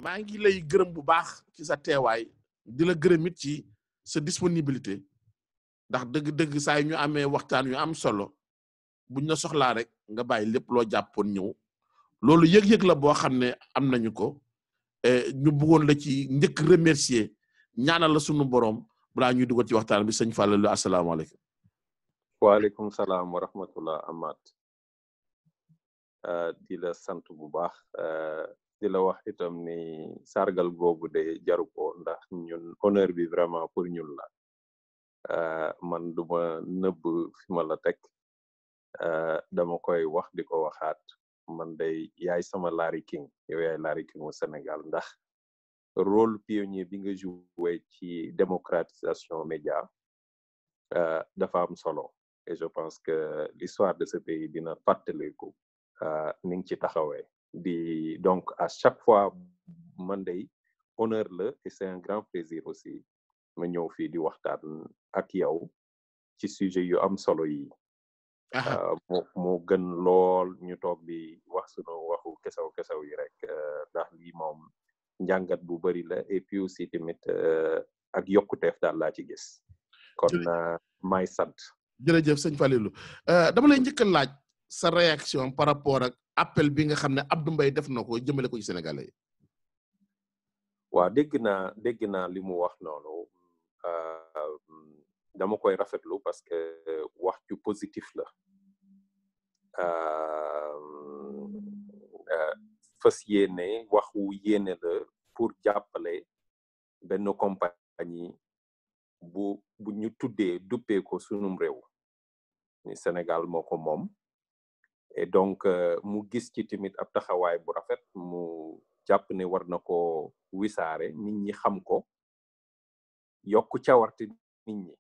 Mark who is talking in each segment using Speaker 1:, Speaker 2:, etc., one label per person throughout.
Speaker 1: maa ngi lay gërëm bu baax ci sa teewaay di la gërëm it ci sa disponibilité ndax dëgg-dëgg saa yu ñu amee waxtaan yu am solo buñ la soxlaa rek nga bàyyi lépp loo jàppoon ñëw loolu yëg-yëg la boo xam ne am nañu ko ñu bëggoon la ci njëkk remercier ñaanal la sunu borom balaa ñuy dugal ci waxtaan bi sëñ Fallou asalaamaaleykum.
Speaker 2: waaleykum salaam wa rahmatullah Amath di la sant bu baax di la wax itam ni sargal googu de jaru ko ndax ñun honneur bi vraiment pour ñun la man duma nëbb fi ma la teg dama koy wax di ko waxaat man day yaay sama Larry King yow yaay Larry King au Sénégal ndax rôle pionnier bi nga joué ci démocratisation média dafa am solo et je pense que l'histoire de ce pays dina fàttaliku ni ngi ci taxawee di donc à chaque fois man day honneur la et c'est un grand plaisir aussi ma ñëw fii di waxtaan ak yow ci sujet yu am solo yi moo gën lool ñu toog di wax sunu waxu kesaw yi rek ndax lii moom njàngat bu bari la et puis aussi tamit ak yokkuteef daal laa ci gis kon may sant.
Speaker 1: jërëjëf sëñ Falilou dama lay njëkk a laaj sa réaction par rapport ak appel bi nga xam ne Abdou Mbaye def na ko jëmale ko ci Sénégalais yi.
Speaker 2: waaw dégg naa li mu wax noonu dama koy rafetlu parce que wax ju positif la fas yéene waxu yéene la pour jàppale benn compagnie bu ñu tuddee duppee ko sunum réew ni Sénégal moo ko moom et donc mu gis ci tamit ab taxawaay bu rafet mu jàpp ne war na ko wisaare nit ñi xam ko yokku cawarte nit ñi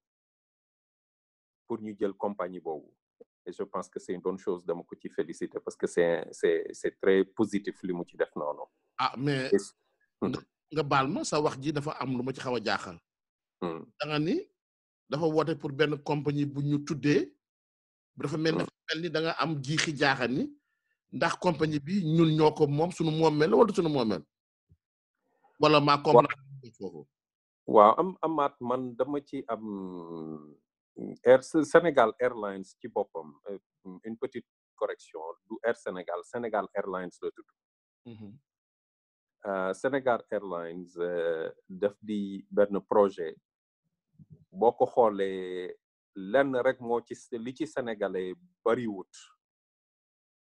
Speaker 2: pour ñu jël compagnie boobu et je pense que c'est une bonne chose dama ko ci féliciter parce que c'est très positif li mu ci def noonu.
Speaker 1: Mais nga baal ma sa wax ji dafa am lu ma ci xaw a jaaxal. da nga ni dafa woote pour benn compagnie bu ñu tuddee dafa mel ni da nga am jiixi jaaxal ni ndax compagnie bi ñun ñoo ko moom sunu moomeel wala sunu moomeel wala maa comprendre foofu.
Speaker 2: waaw amaat man dama ci am Sénégal Airlines ci boppam une petite correction du Air Sénégal Airlines la tudd. Sénégal Airlines daf di benn projet boo ko xoolee lenn rek moo ci li ci sénégalais bariwut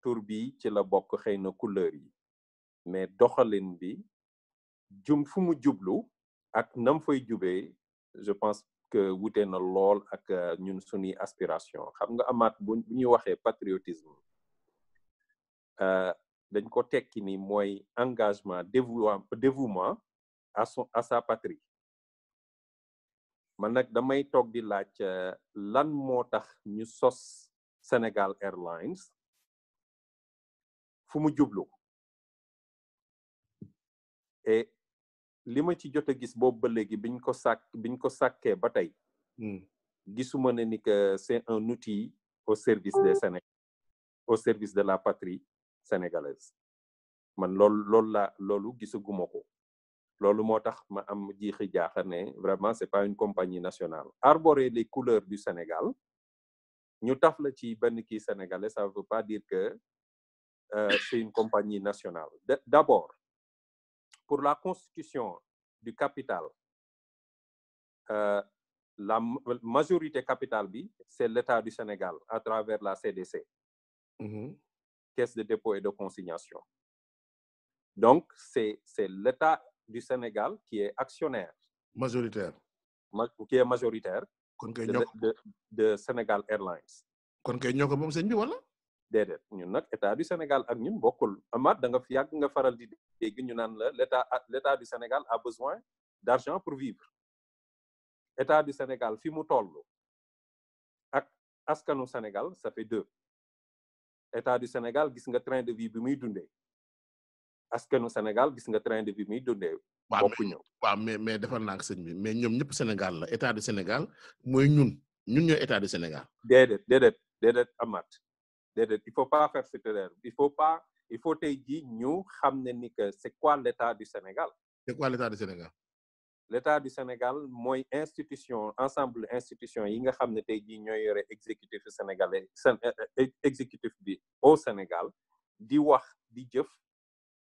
Speaker 2: tur bi ci la bokk xëy na couleur yi mais doxalin bi fu mu jublu ak nam fay jubee je pense que wute na lool ak ñun suñuy aspiration xam nga amaat bu ñuy waxee patriotisme dañ ko tekki ni mooy engagement dévouement à sa patrie man nag damay toog di laaj lan moo tax ñu sos Sénégal Airlines fu mu jublu et li ma ci jot a gis boobu ba léegi biñ ko sàkkee ba tey gisuma ne ni que c'est un outil au service des Sénégalais au service de la patrie sénégalaise man loolu gisaguma ko loolu moo tax ma am jiixi jaaxa ne vraiment c'est pas une compagnie nationale arborer les couleurs du Sénégal ñu taf la ci benn kii sénégalais ça veut pas dire que c'est une compagnie nationale d'abord pour la constitution du capital la majorité capitale bi c'est l'État du Sénégal à travers la CDC Caisse de dépôt et de consignation donc c'est l'État du Sénégal qui est actionnaire
Speaker 1: majoritaire
Speaker 2: qui est majoritaire de Sénégal Airlines
Speaker 1: kon kay ñoo ko moom sëñ bi wala
Speaker 2: déedéet ñun nag État du Sénégal ak ñun bokkul Amath da nga fi yàgg nga faral di dégg ñu naan la l'État du Sénégal a besoin d'argent pour vivre État du Sénégal fi mu toll ak askanu Sénégal ça fait deux État du Sénégal gis nga train de vie bi muy dundee askanu Sénégal gis nga train de vie muy dundee bokkuñu
Speaker 1: waaw mais defal naa ko sëñ bi mais ñoom ñëpp Sénégal la État du Sénégal mooy ñun ñooy État du Sénégal
Speaker 2: déedéet Amath déedéet il faut pas faire cette erreur il faut pas il faut tey jii ñu xam ne ni que c'est quoi l'état du Sénégal.
Speaker 1: C'est quoi l'état du Sénégal?
Speaker 2: L'état du Sénégal mooy ensemble institution yi nga xam ne tey jii ñooy yore exécutif sénégalais exécutif bi au Sénégal di wax di jëf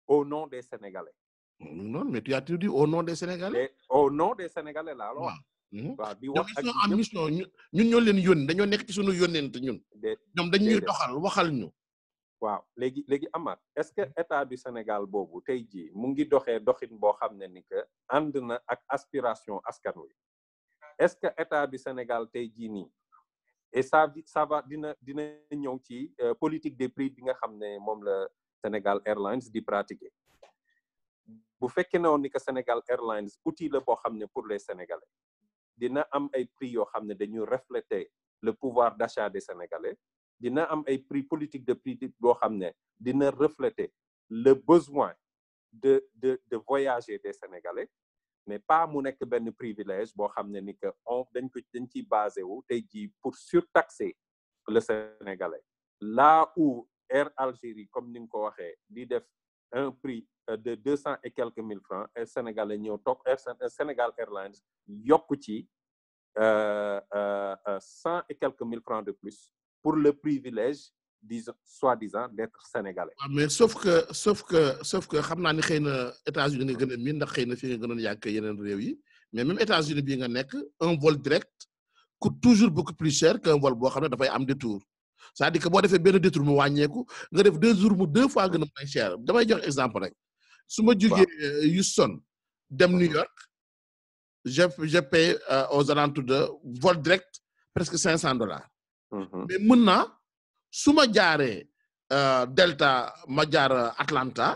Speaker 2: au nom des Sénégalais.
Speaker 1: Non, mais tu as tout dit au nom des Sénégalais.
Speaker 2: Au nom des Sénégalais laa la wax. waaw di wax ak
Speaker 1: en mission ñun ñoo leen yónni dañoo nekk ci sunu yónnent ñun. ñoom dañuy doxal waxal ñu.
Speaker 2: waaw léegi Amath est-ce que état du Sénégal boobu tey jii mu ngi doxee doxin boo xam ne ni que ànd na ak aspiration askan wi est-ce que état du Sénégal tey jii nii et ça va dina ñëw ci politique des prix bi nga xam ne moom la Sénégal Airlines di pratiquer bu fekkee ne woon ni que Sénégal Airlines outil la boo xam ne pour les Sénégalais dina am ay prix yoo xam ne dañuy refléter le pouvoir d'achat des Sénégalais. dina am ay prix politique de prix boo xam ne dina refléter le besoin de voyager des Sénégalais mais pas mu nekk benn privilège boo xam ne ni que dañ ciy basé wu tey jii pour surtaxer le Sénégalais là où Air Algérie comme ni nga ko waxee di def un prix de 200 et quelques mille francs Air Sénégalais ñëw toog Sénégal Airlines yokku ci 100 et quelques mille francs de plus pour le privilège soi-disant d'être sénégalais.
Speaker 1: mais sauf que xam naa ni xëy na États-Unis nga gën a miin ndax xëy na fi nga gënoon yàgg yeneen réew yi mais même États-Unis bii nga nekk un vol direct coûte toujours beaucoup plus cher qu'un vol boo xam ne dafay am détour c'est-à-dire que boo defee benn détour mu wàññeeku nga def 2 jours mu 2 fois gën a moins cher damay jox exemple rek. su ma jugee Houston dem New York je paie aux alentours de vol direct presque $500. mais mën naa su ma jaaree Delta ma jaar Atlanta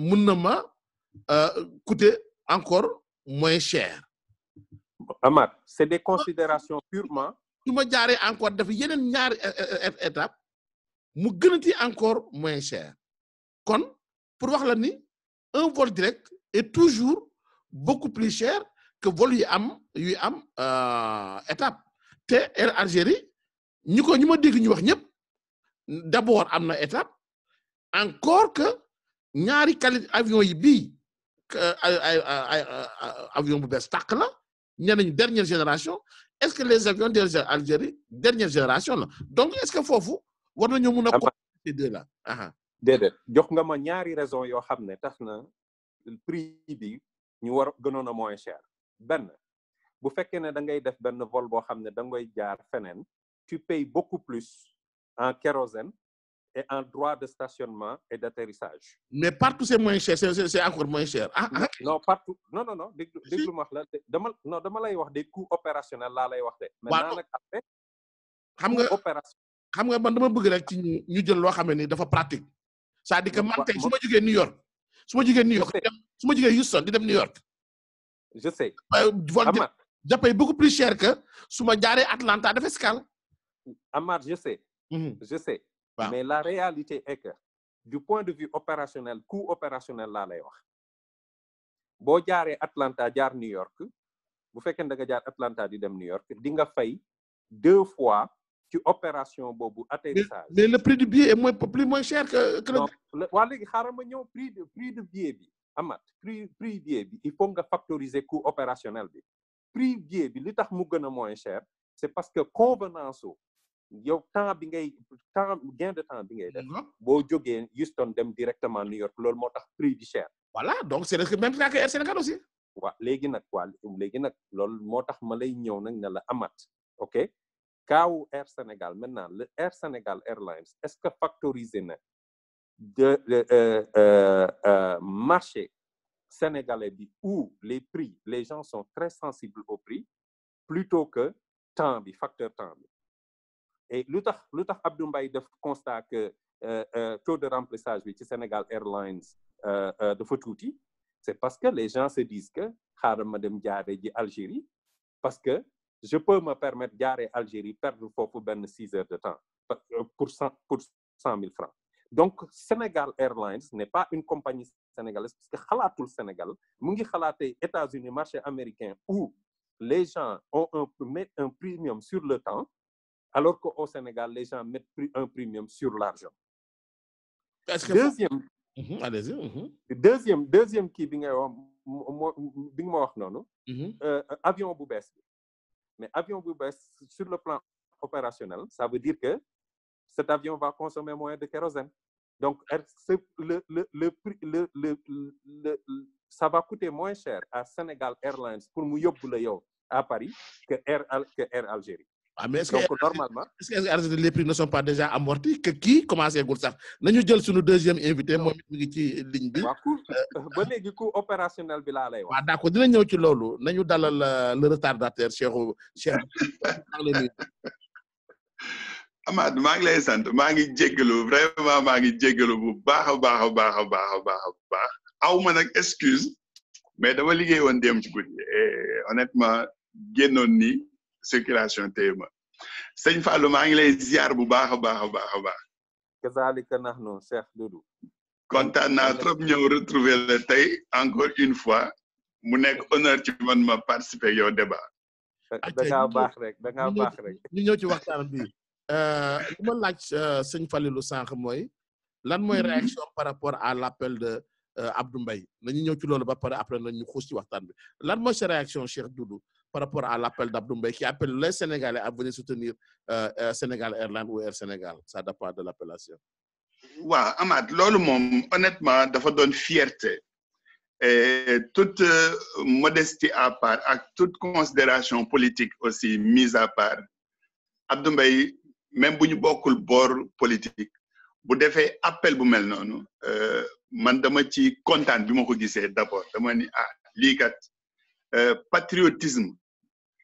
Speaker 1: mën na ma coûter encore moins cher.
Speaker 2: Amath c'est des considérations purement.
Speaker 1: su ma jaaree encore def yeneen ñaari étape mu gënati encore moins cher kon pour wax la ni un vol direct est toujours beaucoup plus cher que vol yuy am étape te Air Algérie ñu ma dégg ñu wax ñëpp d'abord am na étape encore que ñaari qualité avion yi bii avion bu bees tàq la ñeneen dernière génération est-ce que les avions d'Air Algérie dernière génération la donc est-ce que foofu war nañu mun a comparer ces deux là.
Speaker 2: déedéet jox nga ma ñaari raison yoo xam ne tax na prix bi ñu war gënoon a moins cher benn bu fekkee ne da ngay def benn vol boo xam ne da ngay jaar feneen tu payes beaucoup plus en kérosène et en droit de stationnement et d'atterrissage.
Speaker 1: mais partout c'est moins cher c'est encore moins cher.
Speaker 2: non partout non déglu ma wax la dama lay wax des coûts opérationnels laa lay wax de. maintenant nag après.
Speaker 1: xam nga man dama bëgg rek ci ñu jël loo xam ne ni dafa pratique. c'est-à-dire que man tey su ma jógee New York. su ma jógee Houston di dem New York.
Speaker 2: je sais.
Speaker 1: vol jàppee beaucoup plus cher que su ma jaaree Atlanta def escale.
Speaker 2: Amath je sais. je sais. Wow. Mais la réalité est que du point de vue opérationnel coût opérationnel laa lay wax boo jaaree Atlanta jaar New York bu fekkee da nga jaar Atlanta di dem New York di nga fay 2 fois ci opération boobu atterrissage.
Speaker 1: mais le prix du billet est moins cher que
Speaker 2: non waa léegi xaaral ma ñëw prix de billet bi Amath prix billet bi il faut nga factoriser coût opérationnel bi prix billet bi li tax mu gën a moins cher c'est parce que convenance yow gain de temps bi ngay def boo jógee Houston dem directement New York loolu moo tax prix bi cher.
Speaker 1: voilà donc c'est le même prix que Air Sénégal aussi.
Speaker 2: léegi nag loolu moo tax ma lay ñëw nag ne la Amath ok kaawu Air Sénégal maintenant le Air Sénégal Airlines est-ce que factorisé na marché sénégalais bi où les gens sont très sensibles au prix plutôt que temps bi facteur temps bi. et lu tax Abdou Mbaye def constat que taux de remplissage bi ci Sénégal Airlines dafa tuuti c'est parce que les gens se disent que xaaral ma dem jaare ji Algérie parce que je peux me permettre jaare Algérie perdre foofu benn 6 heures de temps pour 100 000 francs. Donc Sénégal Airlines n'est pas une compagnie sénégalaise parce que xalaatul Sénégal mu ngi xalaatee États-Unis marché américain où les gens mettent un premium sur le temps alors qu'au Sénégal les gens mettent un premium sur l'argent.
Speaker 1: est-ce que
Speaker 2: deuxième
Speaker 1: allez-y.
Speaker 2: deuxième kii bi ngay wax bi nga ma wax noonu. avion bu bees bi mais avion bu bees sur le plan opérationnel ça veut dire que cet avion va consommer moins de kérosène donc ça va coûter moins cher à Sénégal Airlines pour mu yóbbu la yow à Paris que Air Algérie.
Speaker 1: Ah, mais est-ce
Speaker 2: donc
Speaker 1: que
Speaker 2: normalement
Speaker 1: est-ce que les prix ne sont pas déjà amortis que kii commencé gul sax nañu jël suñu deuxième invité moom mi ngi ci ligne bi.
Speaker 2: waaw coût ba léegi coût opérationnel bi laa lay wax.
Speaker 1: waaw d'accord dina ñëw ci loolu nañu dalal le retardateur Cheikh
Speaker 3: Amath maa ngi lay sant maa ngi jéggalu vraiment maa ngi jéggalu bu baax a baax aw ma nag excuse mais dama liggéey woon dem ci guddi et honnêtement génnoon ni circulation téye ma sëñ Fallou maa ngi lay ziar bu baax a baax.
Speaker 2: kazaalika nahnu Cheikh Doudou.
Speaker 3: kontaan naa trop ñëw retrouver la tey encore une fois mu nekk honneur ci man ma participer yow débat.
Speaker 2: da ngaa baax rek
Speaker 1: ñu ñëw ci waxtaan bi li ma laaj sëñ Falilou sànq mooy lan mooy réaction par rapport à l'appel de Abdou Mbaye nañu ñëw ci loolu ba pare après nañu xuus ci waxtaan bi lan mooy sa réaction Cheikh Doudou par rapport à l'appel d'Abdou Mbaye qui appelle les Sénégalais à venir soutenir Sénégal Airlines ou Air Sénégal ça dépend de l'appellation.
Speaker 3: waaw Amath loolu moom honnêtement dafa doon fierté et toute modestie à part ak toute considération politique aussi mise à part Abdou Mbaye même bu ñu bokkul boor politique bu defee appel bu mel noonu man dama ci kontaan bi ma ko gisee d'abord dama ni lii kat patriotisme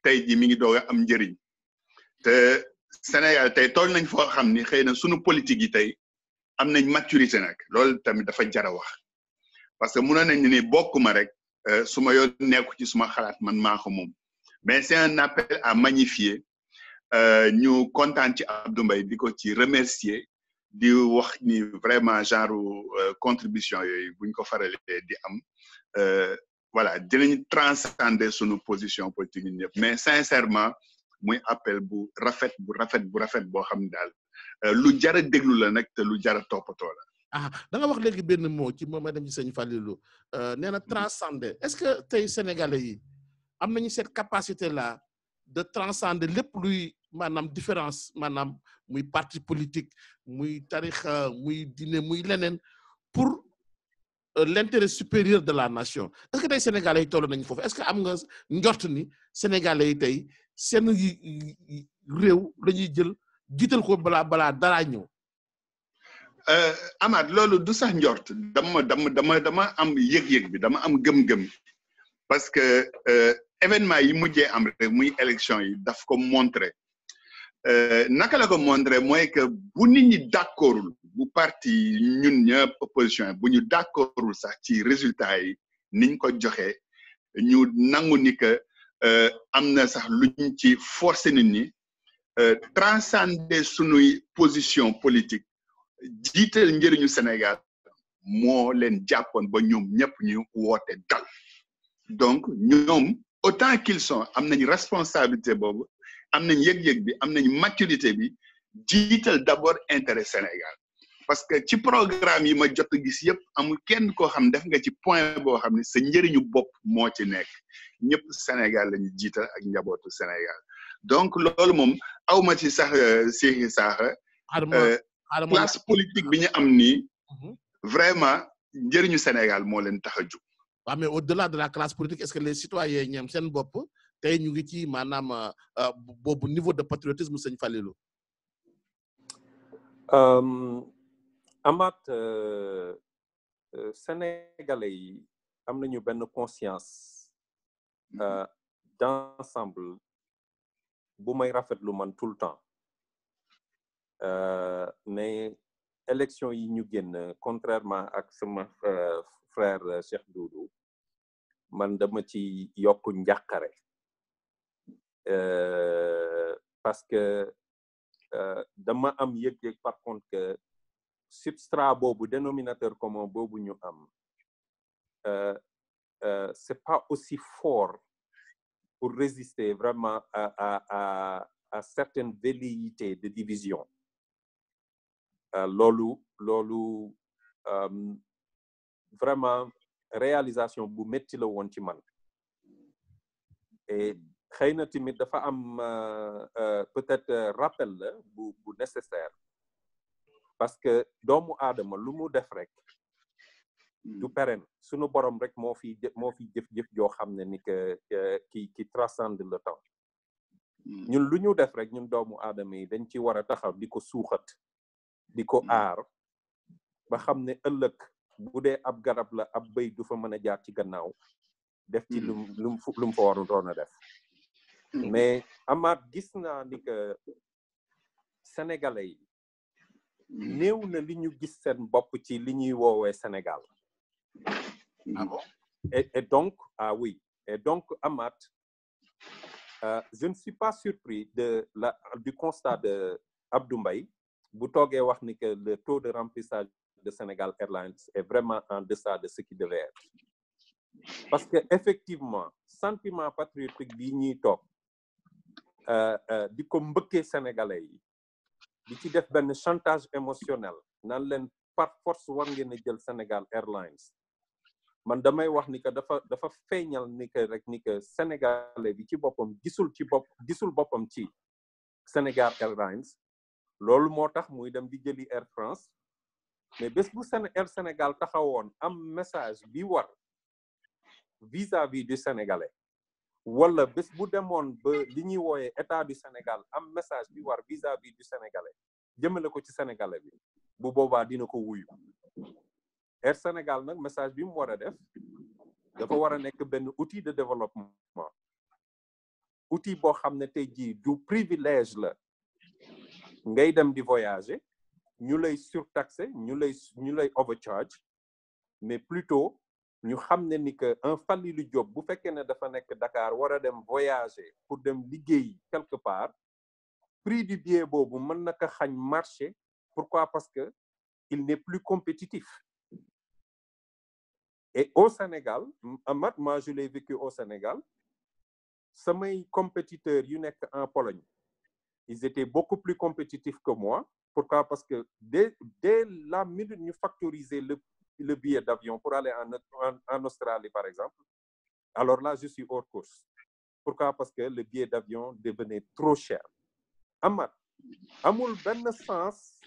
Speaker 3: tey ji mi ngi doog a am njëriñ te Sénégal tey toll nañ foo xam ni xëy na sunu politique yi tey am nañ maturité nag loolu tamit dafa jar a wax parce que mënoon nañ ni bokkuma rek su ma yoon nekku ci suma xalaat man maa ko moom mais c'est un appel à magnifier ñu kontaan ci Abdou Mbaye di ko ci remercier di wax ni vraiment genre contribution yooyu buñ ko faralee di am voilà dinañ transcender sunu position politique ñun ñëpp mais sincèrement muy appel bu rafet boo xam ne daal lu jar a déglu la nag te lu jar a toppatoo la.
Speaker 1: da nga wax léegi benn mot ci moom dem ci sëñ Falilou nee na transcender est-ce que tey sénégalais yi am nañu cette capacité là de transcender lépp luy maanaam différence maanaam muy parti politique muy tarixa muy diine muy leneen pour l'intérêt supérieur de la nation est-ce que tey sénégalais yi toll nañu foofu est-ce que am nga njort ni sénégalais yi tey seen réew la ñuy jël jiital ko balaa daraa ñëw.
Speaker 3: Amath loolu du sax njort dama am yëg-yëg bi dama am gëm-gëm parce que événement yi mujjee am rek muy élection yi daf ko montré naka la ko montré mooy que bu nit ñi d'accordul bu parti ñun ñëpp opposition bu ñu d'accordul sax ci résultat yi niñ ko joxe ñu nangu ni que am na sax luñ ci forcer nit ñi transcender sunuy position politique jiital njëriñu Sénégal moo leen jàppoon ba ñoom ñëpp ñu woote dal donc ñoom autant qu'ils sont am nañ responsabilité boobu am nañ yëg-yëg bi am nañ maturité bi jiital d'abord intérêt Sénégal parce que ci programme yi ma jot a gis yëpp amul kenn koo xam def nga ci point boo xam ne sa njëriñu bopp moo ci nekk ñëpp Sénégal lañu jiital ak njabootu Sénégal donc loolu moom awma ci sax si saaxa classe politique bi ñu am nii vraiment njëriñu Sénégal moo leen tax a jóg.
Speaker 1: waaw mais au-delà de la classe politique est-ce que les citoyens ñoom seen bopp tey ñu ngi ci maanaam boobu niveau de patriotisme sëñ Falilou.
Speaker 2: Amath sénégalais yi am nañu benn conscience d'ensemble bu may rafetlu man tout le temps mais élection yi ñu génn contrairement ak sama frère Cheikh Doudou man dama ci yokk njàqare parce que dama am yëg-yëg par contre que substrat boobu dénominateur commun boobu ñu am c'est pas aussi fort pour résister vraiment à certaines velléités de division loolu vraiment réalisation bu métti la woon ci man et xëy na tamit dafa am peut-être rappel la bu nécessaire parce que doomu aadama lu mu def rek du pérenne sunu borom rek moo fi jëf joo xam ne ni que qui transcende le temps ñun lu ñu def rek ñun doomu aadama yi dañ ci war a taxaw di ko suuxat di ko aar ba xam ne ëllëg bu dee ab garab la ab bëy du fa mën a jaar ci gannaaw def ci lu mu fa waroon a def mais amaat gis naa ni que sénégalais yi néew na li ñu gis seen bopp ci li ñuy woowee Sénégal.
Speaker 1: Ah bon?
Speaker 2: Et donc, ah oui, et donc Amath, je ne suis pas surpris du constat de Abdou Mbaye bu toogee wax ni que le taux de remplissage de Sénégal Airlines est vraiment en deçà de ce qui devait être. Parce que effectivement, sentiment patriotique bi ñuy toog di ko mbëkkee sénégalais yi di ci def benn chantage émotionnel naan leen par force war ngeen a jël Sénégal Airlines man damay wax ni que dafa feeñal ni que rek ni que sénégalais bi ci boppam gisul boppam ci Sénégal Airlines loolu moo tax muy dem di jëli Air France mais bés bu Air Sénégal taxawoon am message bi war vis-à-vis du sénégalais wala bés bu demoon ba li ñuy wooyee état du Sénégal am message bi war vis-à-vis du sénégalais jëmale ko ci sénégalais bi bu boobaa dina ko wuyu Air Sénégal nag message bi mu war a def dafa war a nekk benn outil de développement outil boo xam ne tey jii du privilège la ngay dem di voyager ñu lay surtaxer ñu lay overcharge mais plutôt ñu xam ne ni que un Falilou Diop bu fekkee ne dafa nekk Dakar war a dem voyager pour dem liggéey quelque part prix du billet boobu mën na ko xañ marché pourquoi parce que il n'est plus compétitif et au Sénégal Amath moi je l'ai vécu au Sénégal samay compétiteurs yu nekk en Pologne ils étaient beaucoup plus compétitifs que moi pourquoi parce que dès la minute ñu factoriser le billet d'avion pour aller en Australie, par exemple, alors là, je suis hors course. Pourquoi? Parce que le billet d'avion devenait trop cher. Amath, amul benn sens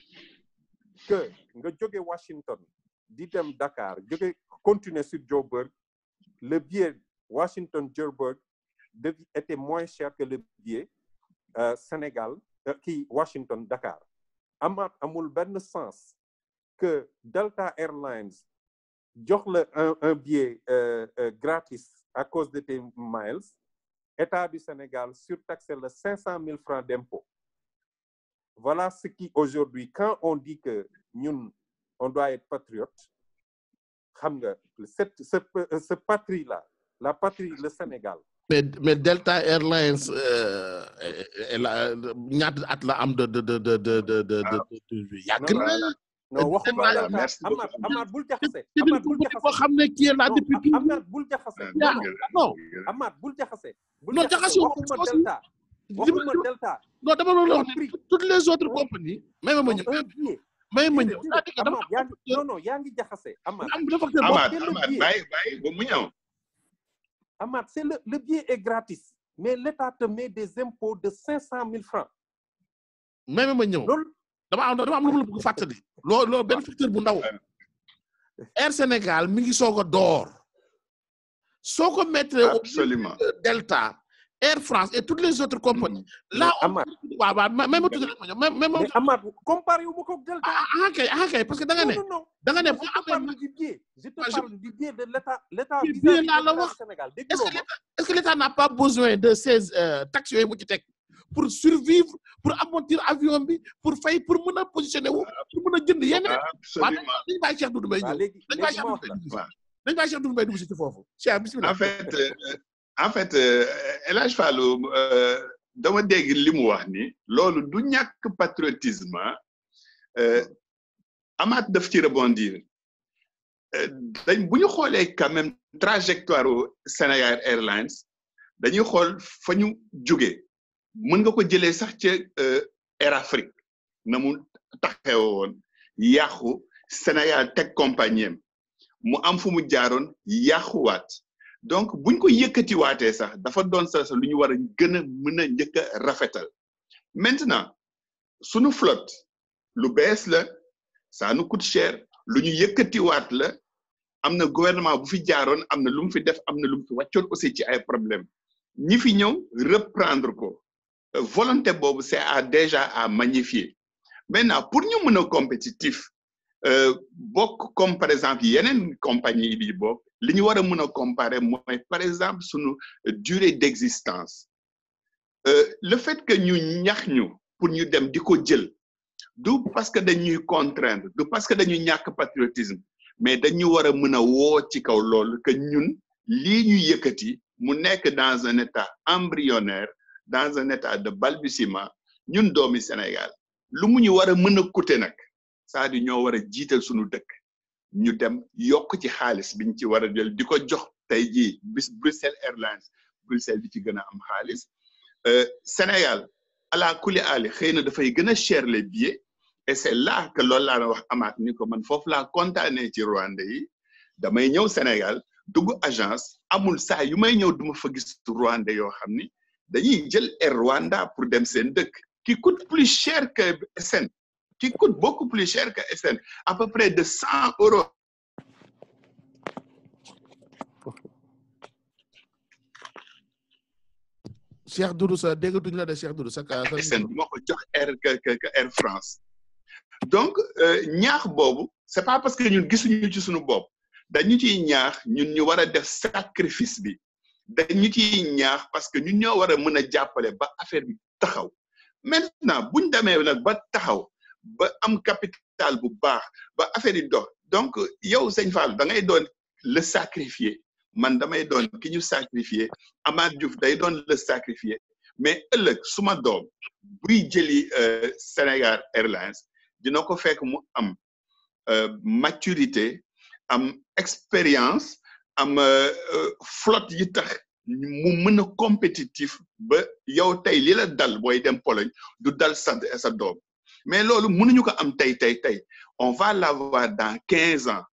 Speaker 2: que nga jóge Washington di dem Dakar jóge continuer sur Joburg le billet Washington-Joburg était moins cher que le billet Sénégal Washington-Dakar. Amath, amul benn sens que Delta Airlines jox la un billet gratis à cause de tes miles, État du Sénégal surtaxe le 500 000 francs d'impôt. Voilà ce qui aujourd'hui, quand on dit que ñun on doit être patriote, xam nga ce patrie-là, la patrie, le Sénégal.
Speaker 1: Mais Delta Airlines ñaata at la am de yàgg na.
Speaker 2: non waxuma la Amath bul jaxase. Amath bul jaxase
Speaker 1: boo xam ne kii la depuis.
Speaker 2: Amath bul jaxase.
Speaker 1: non
Speaker 2: Amath bul jaxase.
Speaker 1: non jaxase
Speaker 2: waxuma Delta. waxuma Delta.
Speaker 1: non dama doon wax ni toutes les autres compagnies. may ma ñëw.
Speaker 2: non yaa ngi jaxase. Amath
Speaker 3: bàyyi ba mu ñëw.
Speaker 2: Amath c'est le billet est gratis mais l'État te met des impôts de 500 000 francs.
Speaker 1: may ma ñëw. dama am lu ma la bëgg fàttali loolu benn facteur bu ndaw Air Sénégal mi ngi soog a door soo ko mettre
Speaker 3: absolument
Speaker 1: Delta Air France et toutes les autres compagnies là waaw même ma tudd même
Speaker 2: Amath comparé wu ma ko Delta
Speaker 1: kay parce que da nga ne bu
Speaker 2: amee du billet je te parle du billet de l'État
Speaker 1: billet laa la wax est-ce que l'État n'a pas besoin de ces taxes yooyu mu ci teg pour survivre pour amortir avion bi pour fay pour mën a positionner wu pour mën a jënd yeneen
Speaker 3: absolument
Speaker 1: dañ bàyyi Cheikh Doudou Mbaye dañ bàyyi Cheikh Doudou Mbaye dugg ci foofu Cheikh bismillah
Speaker 3: en fait El Hadj Fallou dama dégg li mu wax ni loolu du ñàkk patriotisme Amath daf ci rebondir bu ñu xoolee quand même trajectoire Sénégal Airlines dañuy xool fa ñu jóge mën nga ko jëlee sax ca Air Afrique na mu taxawoo woon yàqu Sénégal teg compagnie mu am fu mu jaaroon yàquwaat donc buñ ko yëkkatiwaatee sax dafa doon sax lu ñu war a gën a mën a njëkk a rafetal maintenant sunu flotte lu bees la ça nous coûte cher lu ñu yëkkatiwaat la am na gouvernement bu fi jaaroon am na lu mu fi def am na lu mu fi wàccoon aussi ci ay problème ñi fi ñëw reprendre ko volonté boobu c'est déjà à magnifier maintenant pour ñu mën a compétitif bokk comme par exemple yeneen compagnie yi di bokk li ñu war a mën a comparer mooy par exemple sunu durée d'existence le fait que ñu ñax ñu pour ñu dem di ko jël du parce que dañuy contraindre du parce que dañuy ñàkk patriotisme mais dañu war a mën a woo ci kaw loolu que ñun lii ñuy yëkkati mu nekk dans un état embryonnaire dans un état de balbutiement ñun doomi Sénégal lu mu ñu war a mën a coûter nag c'est-à-dire ñoo war a jiital suñu dëkk ñu dem yokk ci xaalis biñ ci war a jël di ko jox tey jii bis Bruxelles Airlines Bruxelles di ci gën a am xaalis Sénégal ala kuli ali xëy na dafay gën a cher les billets et c'est là que loolu laa wax amaat ni ko man foofu laa kontaanee ci Rwanda yi damay ñëw Sénégal dugg agence amul saa yu may ñëw duma fa gis Rwanda yoo xam ni dañuy jël Air Rwanda pour dem seen dëkk qui coûte plus cher que SN qui coûte beaucoup plus cher que SN à peu près de 100 €.
Speaker 1: Cheikh Doudou Sa déggatuñu la de Cheikh Doudou Sa
Speaker 3: SN moo ko jox que Air France donc ñaax boobu c'est pas parce que ñun gisuñu ci suñu bopp dañu ciy ñaax ñun ñu war a def sacrifice bi dañu ciy ñaax parce que ñun ñoo war a mën a jàppale ba affaire bi taxaw maintenant buñ demee nag ba taxaw ba am capital bu baax ba affaire yi dox donc yow sëñ Fall da ngay doon le sacrifié man damay doon ki ñu sacrifié Amath Diouf day doon le sacrifié mais ëllëg suma doom buy jëli Sénégal Airlines dina ko fekk mu am maturité am expérience am flotte yi tax mu mën a compétitif ba yow tey li la dal booy dem Pologne du dal sa doom mais loolu mënuñu ko am tey on va l'avoir dans 15 ans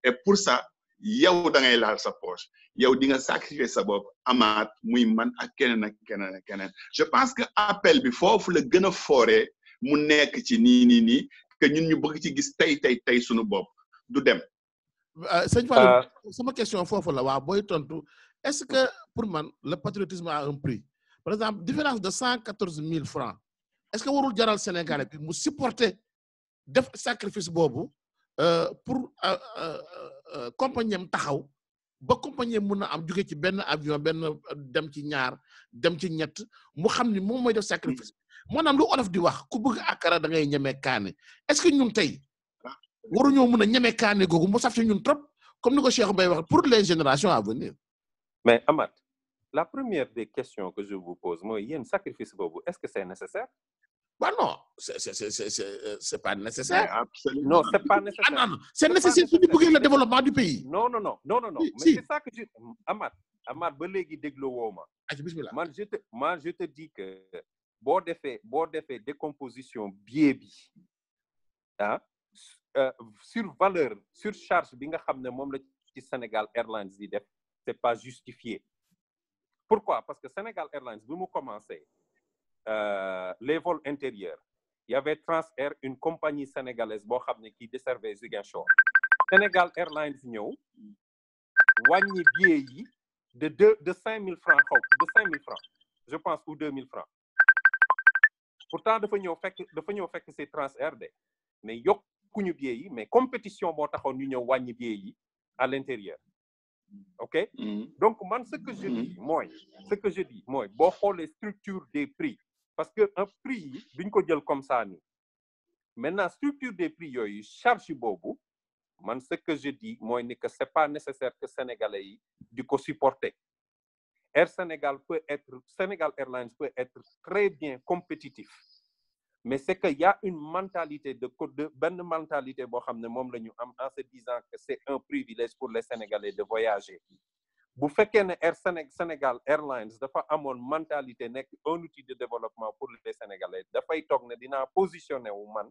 Speaker 3: et pour ça yow da ngay laal sa poche yow di nga sacrifier sa bopp amaat muy man ak keneen ak keneen ak keneen je pense que appel bi foofu la gën a fooree mu nekk ci nii que ñun ñu bëgg ci gis tey suñu bopp du dem.
Speaker 1: sëñ Fall sama question foofu la waa booy tontu est-ce que pour man le patriotisme a un prix par exemple différence de 114 000 francs est-ce que warul jaral Sénégalais bi mu supporter def sacrifice boobu pour compagnie am taxaw ba compagnie mën a am jóge ci benn avion benn dem ci ñaar dem ci ñett mu xam ni moom mooy def sacrifice maanaam lu olof di wax ku bëgg akara da ngay ñeme kaane est-ce que ñun tey waruñoo mën a ñeme kaane googu mu saf ci ñun trop comme ni ko Cheikh Mbaye wax pour les générations à venir.
Speaker 2: Mais Amath, la première des questions que je vous pose mooy yéen sacrifice boobu est-ce que c'est nécessaire?
Speaker 1: Bah non, c'est pas nécessaire.
Speaker 3: Absolument.
Speaker 2: Non, c'est pas nécessaire.
Speaker 1: Ah non, c'est nécessaire pour le développement du pays.
Speaker 2: Non.
Speaker 1: Si,
Speaker 2: Mais
Speaker 1: si.
Speaker 2: c'est ça que je... Amath, ba léegi déglu woo ma.
Speaker 1: Bismillah.
Speaker 2: Man, je te dis que boo defee décomposition billet bi sur valeur, sur charge bi nga xam ne moom la ci Sénégal Airlines di def, c'est pas justifié. Pourquoi? Parce que Sénégal Airlines, bi mu commencé les vols intérieurs, il y avait Transair, une compagnie sénégalaise boo xam ne qui desservait Ziguinchor. Sénégal Airlines ñëw wàññi billet yi de 5 000 francs de 5 000 francs, je pense, ou 2 000 francs. Pourtant dafa ñëw fekk c'est Transair de mais yokkuñu billet yi mais compétition moo taxoon ñu ñëw wàññi billet yi à l'intérieur. OK? Donc man ce que je dis mooy boo xoolee structure des prix parce que un prix yi duñ ko jël comme ça nii maintenant structure des prix yooyu charge boobu man ce que je dis mooy ni que c'est pas nécessaire que sénégalais yi di ko supporter. Sénégal Airlines peut être très bien compétitif mais c'est que y a une mentalité benn mentalité boo xam ne moom la ñu am en se disant que c'est un privilège pour les Sénégalais de voyager. Bu fekkee ne Sénégal Airlines dafa amoon mentalité nekk un outil de développement pour les Sénégalais dafay toog ne dinaa positionner wu man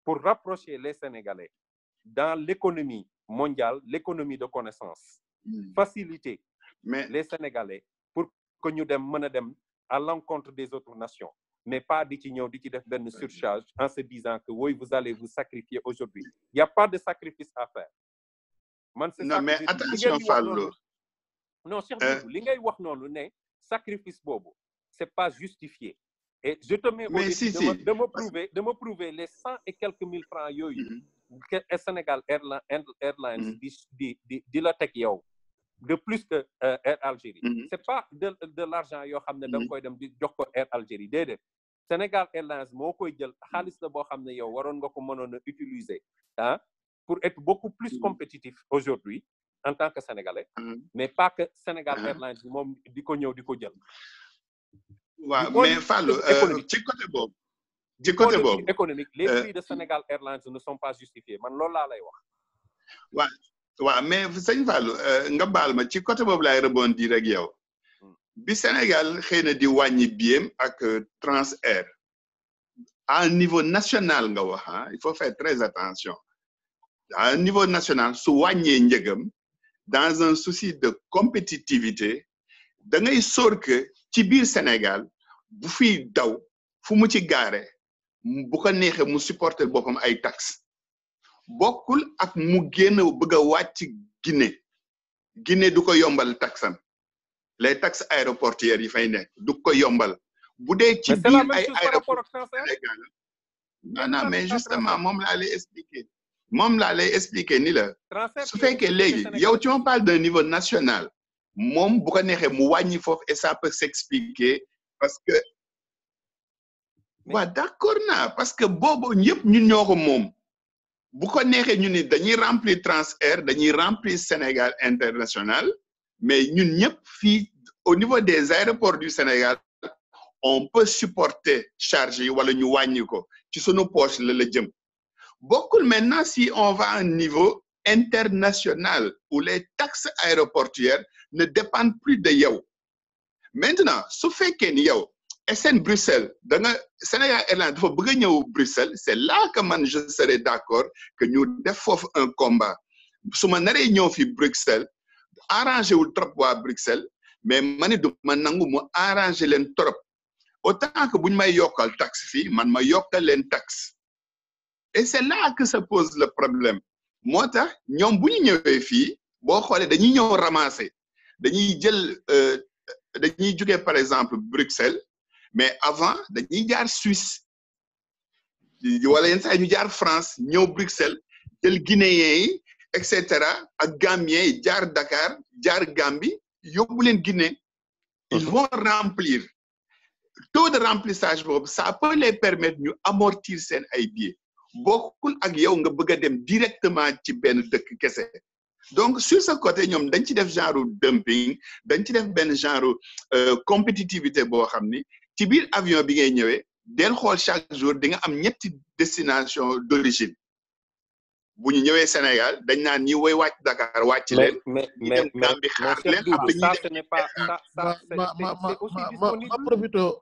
Speaker 2: pour rapprocher les Sénégalais
Speaker 4: dans l'économie mondiale, l'économie de connaissance. Faciliter les Sénégalais pour que ñu dem mën a dem à l'encontre des autres nations, mais pas di ci ñëw di ci def benn surcharge en se disant que oui, vous allez vous sacrifier aujourd'hui. Il n'y a pas de sacrifice à faire. Man, c'est
Speaker 3: non,
Speaker 4: ça
Speaker 3: mais
Speaker 4: que
Speaker 3: attention, Fallou.
Speaker 4: Non, Cheikh Doudou, li ngay wax noonu ne sacrifice boobu, c'est pas justifié. Et je te mets au défi de me prouver les 100 et quelques mille francs yooyu que Sénégal Airlines di la teg yow de plus que Air Algérie. C'est pas de l'argent yoo xam ne da nga koy dem di jox ko Air Algérie déedéet. Sénégal Airlines moo koy jël xaalis la boo xam ne yow waroon nga ko mënoon a utiliser pour être beaucoup plus compétitif aujourd'hui en tant que Sénégalais, mais pas que Sénégal Airlines moom di ko ñëw di ko jël.
Speaker 3: waaw mais Fallou ci côté boobu.
Speaker 4: économique les prix de Sénégal Airlines ne sont pas justifiés man loolu laa lay wax.
Speaker 3: waaw mais sëñ Fallou nga baal ma ci côté boobu laay rebondir ak yow. bi Sénégal xëy na di wàññi biem ak Transair à un niveau national nga wax il faut faire très attention à un niveau national su wàññee njëgam dans un souci de compétitivité da ngay sóor que ci biir Sénégal bu fi daw fu mu ci gaare bu ko neexee mu supporter boppam ay taxes bokkul ak mu génn bëgg a wàcc Guinée du ko yombal taxam les taxes aéroportuaires yi fay nekk du ko yombal bu dee ci biir ay aéroport Sénégal non mais justement moom laa lay expliquer ni la su fekkee léegi yow tu me parles d'un niveau national moom bu ko neexee mu wàññi foofu et ça peut s'expliquer parce que waaw d'accord naa parce que boobu ñëpp ñun ñoo ko moom bu ko neexee ñu ni dañuy remplir Transair dañuy remplir Sénégal International mais ñun ñëpp fii au niveau des aéroports du Sénégal on peut supporter charge yi wala ñu wàññi ko ci sunu poche la jëm bokkul maintenant si on va à un niveau international où les taxes aéroportuaires ne dépendent plus de yow maintenant su fekkee ni yow SN Bruxelles da nga Sénégal Airlines dafa bëgg a ñëw Bruxelles c'est là que man je serais d'accord que ñu def foofu un combat su ma naree ñëw fi Bruxelles arrangé wul trop waa Bruxelles mais man du ma nangu mu arrangé leen trop autant que buñ may yokkal taxe fii man ma yokkal leen taxe et c'est là que se pose le problème moo tax ñoom bu ñu ñëwee fii boo xoolee dañuy ñëw ramasser dañuy jël dañuy jógee par exemple Bruxelles mais avant dañuy jaar Suisse wala yenn saa ñu jaar France ñëw Bruxelles jël Guinéens yi et cetera ak Gambiens yi jaar Dakar jaar Gambie yóbbu leen Guinée ils vont remplir taux de remplissage boobu ça peut les permettre ñu amortir seen ay billets bokkul ak yow nga bëgg a dem directement ci benn dëkk kese donc sur ce côté ñoom dañ ci def genre dumping dañ ci def benn genre compétitivité boo xam ni ci biir avion bi ngay ñëwee del xool chaque jour di nga am ñetti destination d'origine bu ñu ñëwee Sénégal dañ naan ñi woy wàcc Dakar wàcc leen.
Speaker 4: mais
Speaker 3: xaar leen
Speaker 4: ça ce n'est pas ça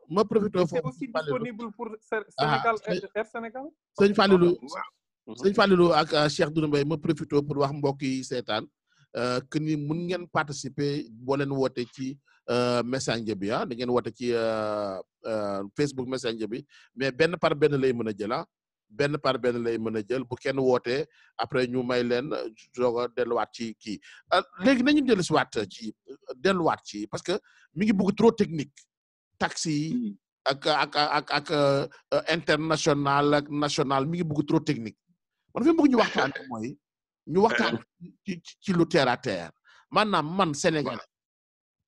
Speaker 1: ma profito
Speaker 4: c'est aussi disponible pour Sénégal Air Sénégal.
Speaker 1: sëñ Fallilou ak Cheikh Doudou Mbaye ma profito pour wax mbokk yi seetaan que ni mun ngeen participer boo leen woote ci messenger bi da ngeen woote ci Facebook messenger bi mais benn par benn lay mën a jël benn par benn lay mën a jël bu kenn wootee après ñu may leen doog a delluwaat ci kii léegi nañu delluwaat ci parce que mi ngi bëgg trop technique taxi yi ak international ak national mi ngi bëgg trop technique man fi bëgg ñu waxtaan mooy ñu waxtaan ci lu terre à terre maanaam man Sénégal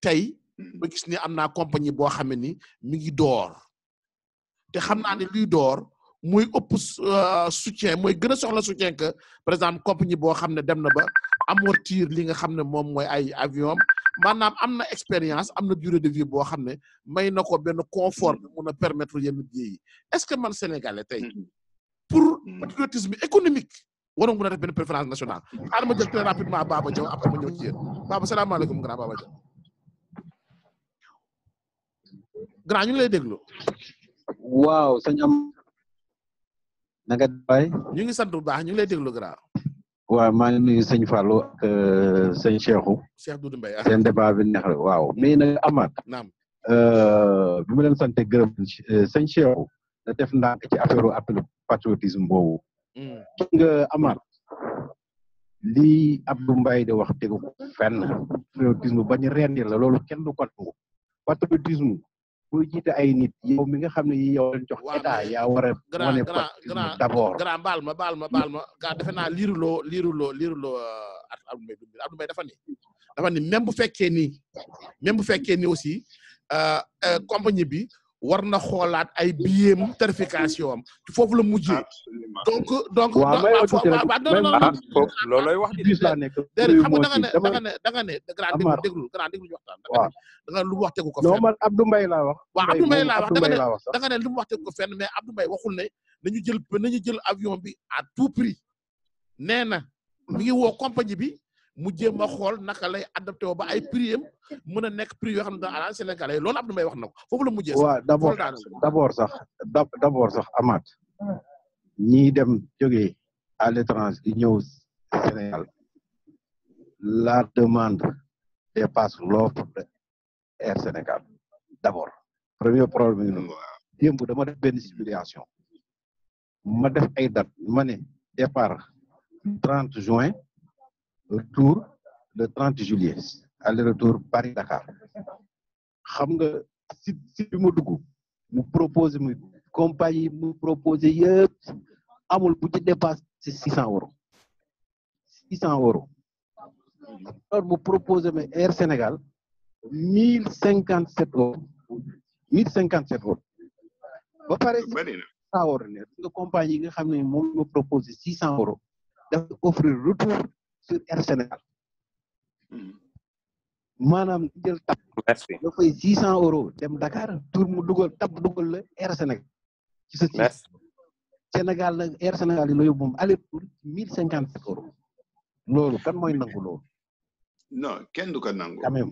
Speaker 1: tey ba gis ni am naa compagnie boo xam ne ni mi ngi door te xam naa ne luy door muy ëpp soutien mooy gën a soxla soutien que par exemple compagnie boo xam ne dem na ba amortir li nga xam ne moom mooy ay avion maanaam am na expérience am na durée de vie boo xam ne may na ko benn confort bi mun a permettre yenn biais yi est-ce que man Sénégalais tey pour patriotisme économique waroon mën a def benn préférence nationale xaaral ma jël très rapidement Baba Diaw après ma ñëw ci yéen Baba salaamaaleykum grand Baba Diaw grand ñu ngi lay déglu.
Speaker 5: waaw sëñ am na nga bay
Speaker 1: ñu ngi sant bu baax ñu ngi lay déglu grand.
Speaker 5: waaw maa ngi nuyu sëñ Fallou ak sëñ Cheikhou.
Speaker 1: Cheikh Doudou Mbaye
Speaker 5: seen débat bi neex la waaw mais nag Amath.
Speaker 1: naam.
Speaker 5: bi ma leen sant gërëm sëñ Cheikhou da def ndànk ci affaire appel patriotisme boobu. gis nga Amath lii Abdou Mbaye di wax tegu ko fenn patriotisme bañ rendi la loolu kenn du ko nangu patriotisme boo jiite ay nit yow mi nga xam ne yow lañ jox état yaa war a wane patriotisme d'abord
Speaker 1: grand baal ma gaa defe naa liiruloo Abdou Mbaye dafa ni même bu fekkee ni aussi compagnie bi war na xoolaat ay biem tarification am foofu la mujjee donc
Speaker 4: loolooy wax
Speaker 5: di la nekk
Speaker 1: xam nga da nga ne grand déglu ñu waxtaan da nga lu wax tegu ko fenn
Speaker 5: non man Abdou Mbaye laa wax
Speaker 1: waaw Abdou Mbaye laa wax da nga ne lu wax tegu ko fenn mais Abdou Mbaye waxul ne nañu jël avion bi à tout prix nee na mi ngi woo compagnie bi mu jéem a xool naka lay adapté woo ba ay prix am mën a nekk prix yoo xam ne dans la Sénégalais loolu Abdou Mbaye wax na ko foofu la mujjee.
Speaker 5: waaw d'abord sax Amath ñii dem jógee à l'étranger di ñëw Sénégal la demande dépasse l'offre de Air Sénégal d'abord premier problème yi démb dama def benn simulation ma def ay date ma ne départ 30 juin retour le 30 juillet aller-retour Paris-Dakar xam nga si bi mu dugg mu proposé mu compagnie mu proposé yëpp amul bu ci dépasse 600 €. 600 €. alors mu proposé ma Air Sénégal 1057 €. 1057 €. ba pare 600 € ne nga compagnie yi nga xam ne moom mu proposé 600 €. dafa offrir retour sur Air Sénégal. maanaam jël tab.
Speaker 4: merci
Speaker 5: nga fay 600 € dem Dakar tour mu dugal la Air Sénégal. ci sa
Speaker 4: merci
Speaker 5: Sénégal nag Air Sénégal yi la yóbbu moom aller pour 1057 €. loolu kan mooy nangu loolu.
Speaker 3: non kenn du ko nangu.
Speaker 5: quand même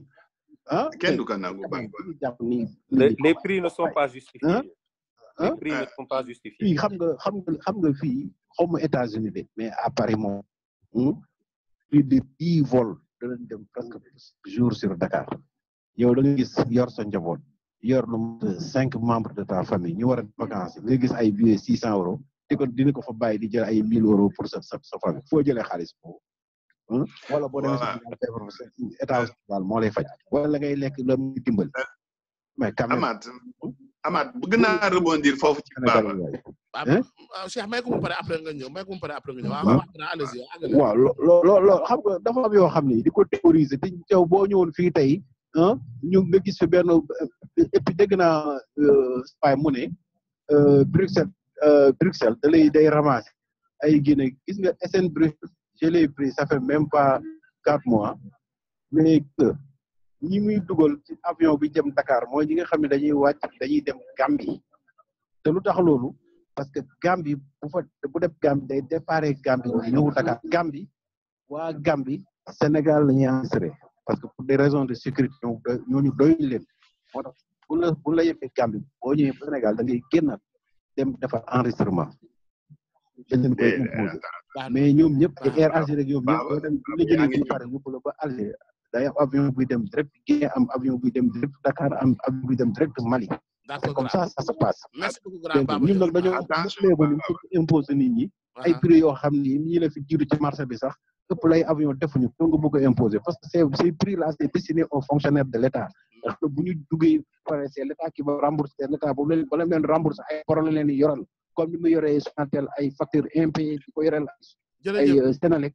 Speaker 5: ah
Speaker 3: kenn du ko nangu.
Speaker 4: les prix ne sont pas justifiés. les prix ne sont pas justifiés.
Speaker 5: fii xam nga fii xaw ma États-Unis de mais à Paris moom plus de 10 vols danañ dem presque jour sur Dakar yow da nga gis yor sa njaboot yor lu 5 membres de ta famille ñu war a vacances nga gis ay billets 600 € dina ko fa bàyyi di jël ay 1000 € pour sa famille foo jëlee xaalis boobu wala boo demee sa état hospital moo lay faj wala ngay lekk la muy dimbal mais quand même
Speaker 3: Amath bëgg naa rebondir foofu ci Baba.
Speaker 1: Cheikh may ko mu pare après nga ñëw
Speaker 5: waaw loolu xam nga dafa am yoo xam ne di ko théoriser te yow boo ñëwoon fii tey ñu nga gis fi benn et puis dégg naa spay mu ne Bruxelles day ramasser ay Guinée gis nga SN Bruxelles je l'ai pris ça fait même pas 4 mois mais ñi muy dugal ci avion bi jëm Dakar mooy ñi nga xam ne dañuy dem Gambie te lu tax loolu parce que Gambie bu def Gambie day déparé Gambie ñëw Dakar Gambie waa Gambie Sénégal la ñuy enregistré parce que pour des raisons de sécurité ñooñu doyuñu leen moo tax bu la yëppee Gambie boo ñëwee Sénégal da ngay génnaat dem defar enregistrement dañ leen koy imposé mais ñoom ñëpp ay Air Algérie ñoom ñëpp boo dem la jëlee ba pare yóbbu la ba Algérie day am avion buy dem direct Guinée am avion buy dem direct Dakar am avion buy dem direct Mali.
Speaker 1: d'accord
Speaker 5: comme ça se passe.
Speaker 1: merci beaucoup grand Baba
Speaker 5: ñun nag dañoo imposer nit ñi. ay prix yoo xam ni ñii la fi jiitu ci marché bi sax ëpp lay avion defuñu ko nga bëgg a imposer parce que ces prix là c'est destiné aux fonctionnaires de l'État. ndax bu ñu duggee pare c'est l'État qui va rembourser l'État boobu leen bala leen rembourser ay problème leen di yoral comme ni mu yoree Sonatel ay factures impayées di ko yoreel ay Sénélec.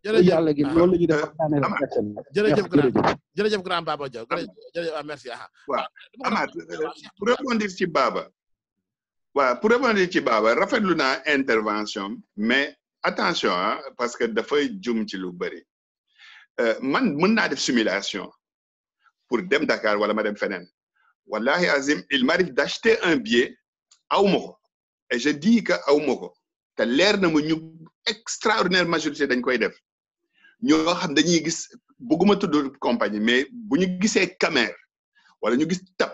Speaker 5: yàlla gi loolu la ñuy def
Speaker 1: jërëjëf grand Baba Diaw jërëjëf merci
Speaker 3: waaw Amath pour répondre ci Baba rafetlu naa intervention mais attention parce que dafay jum ci lu bëri man mën naa def simulation pour dem Dakar wala ma dem feneen wallahi azim il m'arrive d'acheter un billet awma ko et je dis que awma ko te leer na ma ñu extraordinaire majorité dañ koy def ñoo xam dañuy gis bëgguma tudd compagnie mais bu ñu gisee Camer wala ñu gis tap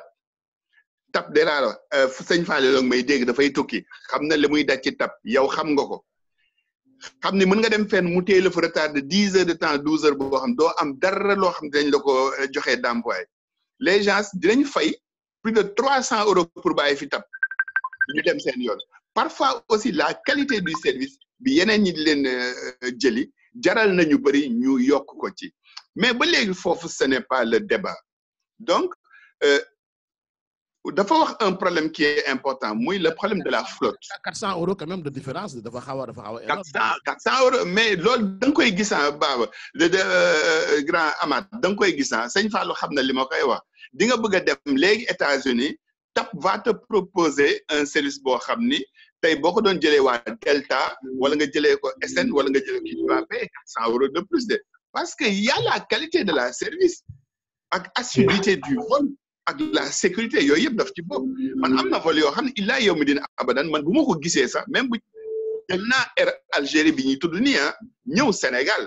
Speaker 3: de laa sëñ Fallou may dégg dafay tukki xam na li muy daj ci tap yow xam nga ko xam ni mën nga dem fenn mu téye la fa retard de 10 heures de temps 12 heures boo xam doo am dara loo xam dañ la ko joxee d'emploi les gens dinañ fay plus de 300 euros pour bàyyi fi tab ñu dem seen yoon parfois aussi la qualité du service bi yeneen ñi di leen jëli jaral nañu bëri ñu yokk ko ci mais ba léegi foofu ce n'est pas le débat donc dafa wax un problème qui est important muy le problème de la flotte.
Speaker 1: 400 euros quand même de différence dafa xaw a
Speaker 3: 400 euros mais loolu da nga koy gis Baba de grand Amath da nga koy gis sëñ Fallou xam na li ma koy wax di nga bëgg a dem léegi États-Unis TAP va te proposer un service boo xam ni tey boo ko doon jëlee waa Delta wala nga jëlee ko SN wala nga jëlee ko tu vas payer 400 euros de plus de parce que y a la qualité de la service ak assiduité du vol. ak la sécurité yooyu yëpp daf ci bopp man am na vol yoo xam ne illaa yow mi dina abadan man bu ma ko gisee sax même bu jël naa Air Algérie bi ñuy tudd nii ñëw Sénégal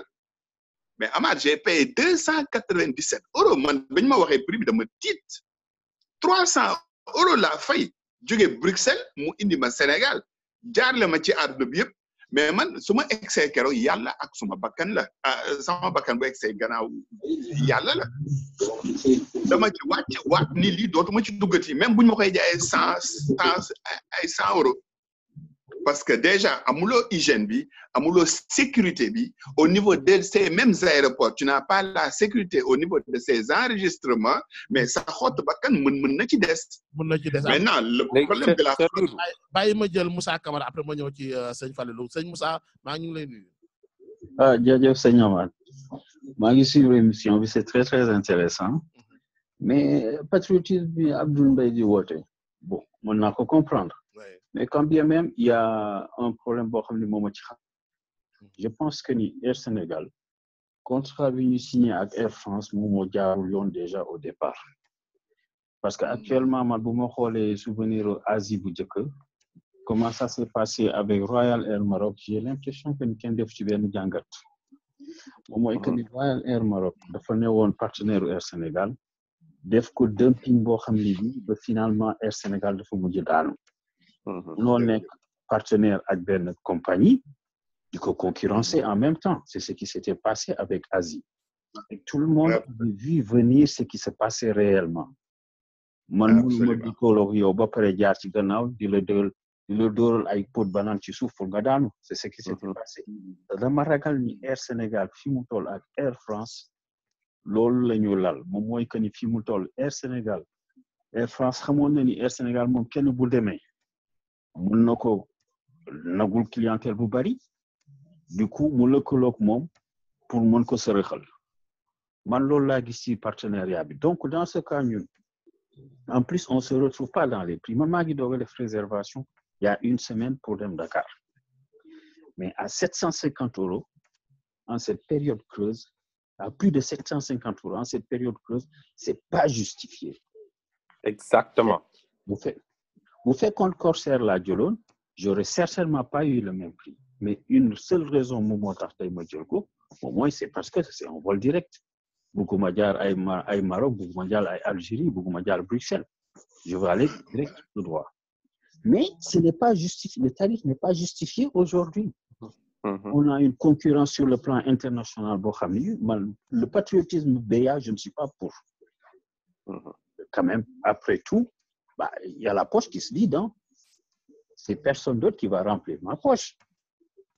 Speaker 3: mais Amath j'ai payé 297 euros man bañ ma waxee prix bi dama tiit 300 euros laa fay jóge Bruxelles mu indi ma Sénégal jaarle ma ci àdduna bi yëpp mais man su ma egsee keroog yàlla ak suma bakkan la sama bakkan bu egsee gannaaw yàlla la dama ci wàcc waat ni lii dootuma ci duggati même buñ ma koy jaayee 100 euros parce que déjà amuloo hygiène bi amuloo sécurité bi au niveau de ces mêmes aéroports tu n'as pas la sécurité au niveau de ces enregistrements mais sa xott bakkan mën na ci des. Maintenant le problème de la flotte.
Speaker 1: bàyyi ma jël Moussa Camara après ma ñëw ci sëñ Falilou sëñ Moussa maa ngi lay nuyu.
Speaker 6: Jërëjëf sëñ Amath maa ngi suivre émission bi c'est très très intéressant mais patriotisme bi Abdoul Mbaye di woote bon mën naa ko comprendre. Mais quand bien même, il y a un problème, je pense que ni Air Sénégal, contrat venu signé avec Air France, nous avons déjà au départ. Parce qu'actuellement, je les souvenirs Asie Boudjeke, comment ça s'est passé avec Royal Air Maroc, j'ai l'impression que nous avons fait un jangat. Moi, que Royal Air Maroc, un partenaire Air Sénégal, def ko dumping bo xamni bi finalement Air Sénégal dafa mujj daanu. Nous nekk partenaire avec une compagnie qui concurrencer en même temps. C'est ce qui s'était passé avec Asie. Et tout le monde a vu venir ce qui se passait réellement. Man mu di ko yow ba pare jaar ci gannaaw di la dóoral ay pot banane ci suuf pour nga daanu. C'est ce qui s'était passé. Dama ragal ni Air Sénégal fi mu toll ak Air France loolu la ñu lal moom mooy que ni fi mu toll Air Sénégal Air France xamoon na ni Air Sénégal moom kenn bu demee mun na ko nagul clientèle bu bari du coup mu lëkkaloog moom pour mën ko sërëxal man loolu laa gis ci partenariat bi donc dans ce cas ñun en plus on se retrouve pas dans les prix man maa ngi doog a def réservation il y a une semaine pour dem Dakar mais à 750 € en cette période creuse à plus de 750 € en cette période creuse c'est pas justifié.
Speaker 4: Exactement.
Speaker 6: Vous faites compte Corsair la jëloon, j'aurais certainement pas eu le même prix. Mais une seule raison mo tax tay ma jël ko, au moins c'est parce que c'est un vol direct. Bëgguma jaar ay Maroc, bëgguma jaar ay Algérie, bëgguma jaar Bruxelles. Je veux aller direct tout droit. Mais ce n'est pas justifié, le tarif n'est pas justifié aujourd'hui. On a une concurrence sur le plan international boo xam ni le patriotisme BA je ne suis pas pour. Quand même après tout il y a la poche qui se vide, hein. C'est personne d'autre qui va remplir ma poche.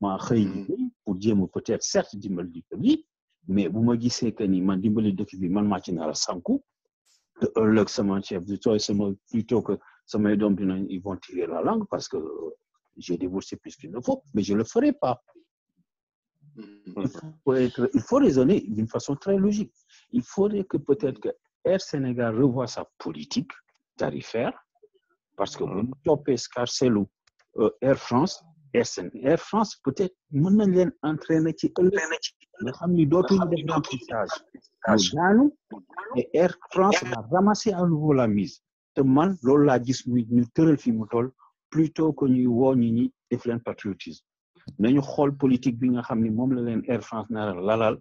Speaker 6: Moi, pour dire peut-être certes dimbali dëkk bi mais bu ma gisee que ni man dimbali dëkk bi man maa ci nar a sànku te ëllëg sama chef du toit plutôt que samay doom dinañ ils vont tirer la langue parce que j'ai déboursé plus qu'il ne faut mais je le ferai pas. Il faut raisonner d'une façon très logique. Il faudrait que peut-être que Air Sénégal revoie sa politique tarifaire parce que bu ñu toppee scarcelu Air France Air France peut-être mën nañ leen entraîner ci ëllëg nga xam ni dootuñu def remplissage ñu daanu et Air France va ramasser à nouveau la mise te man loolu laa gis muy ñu tëral fi mu toll plutôt que ñuy woo ñi def leen patriotisme nañu xool politique bi nga xam ni moom la leen Air France nara lalal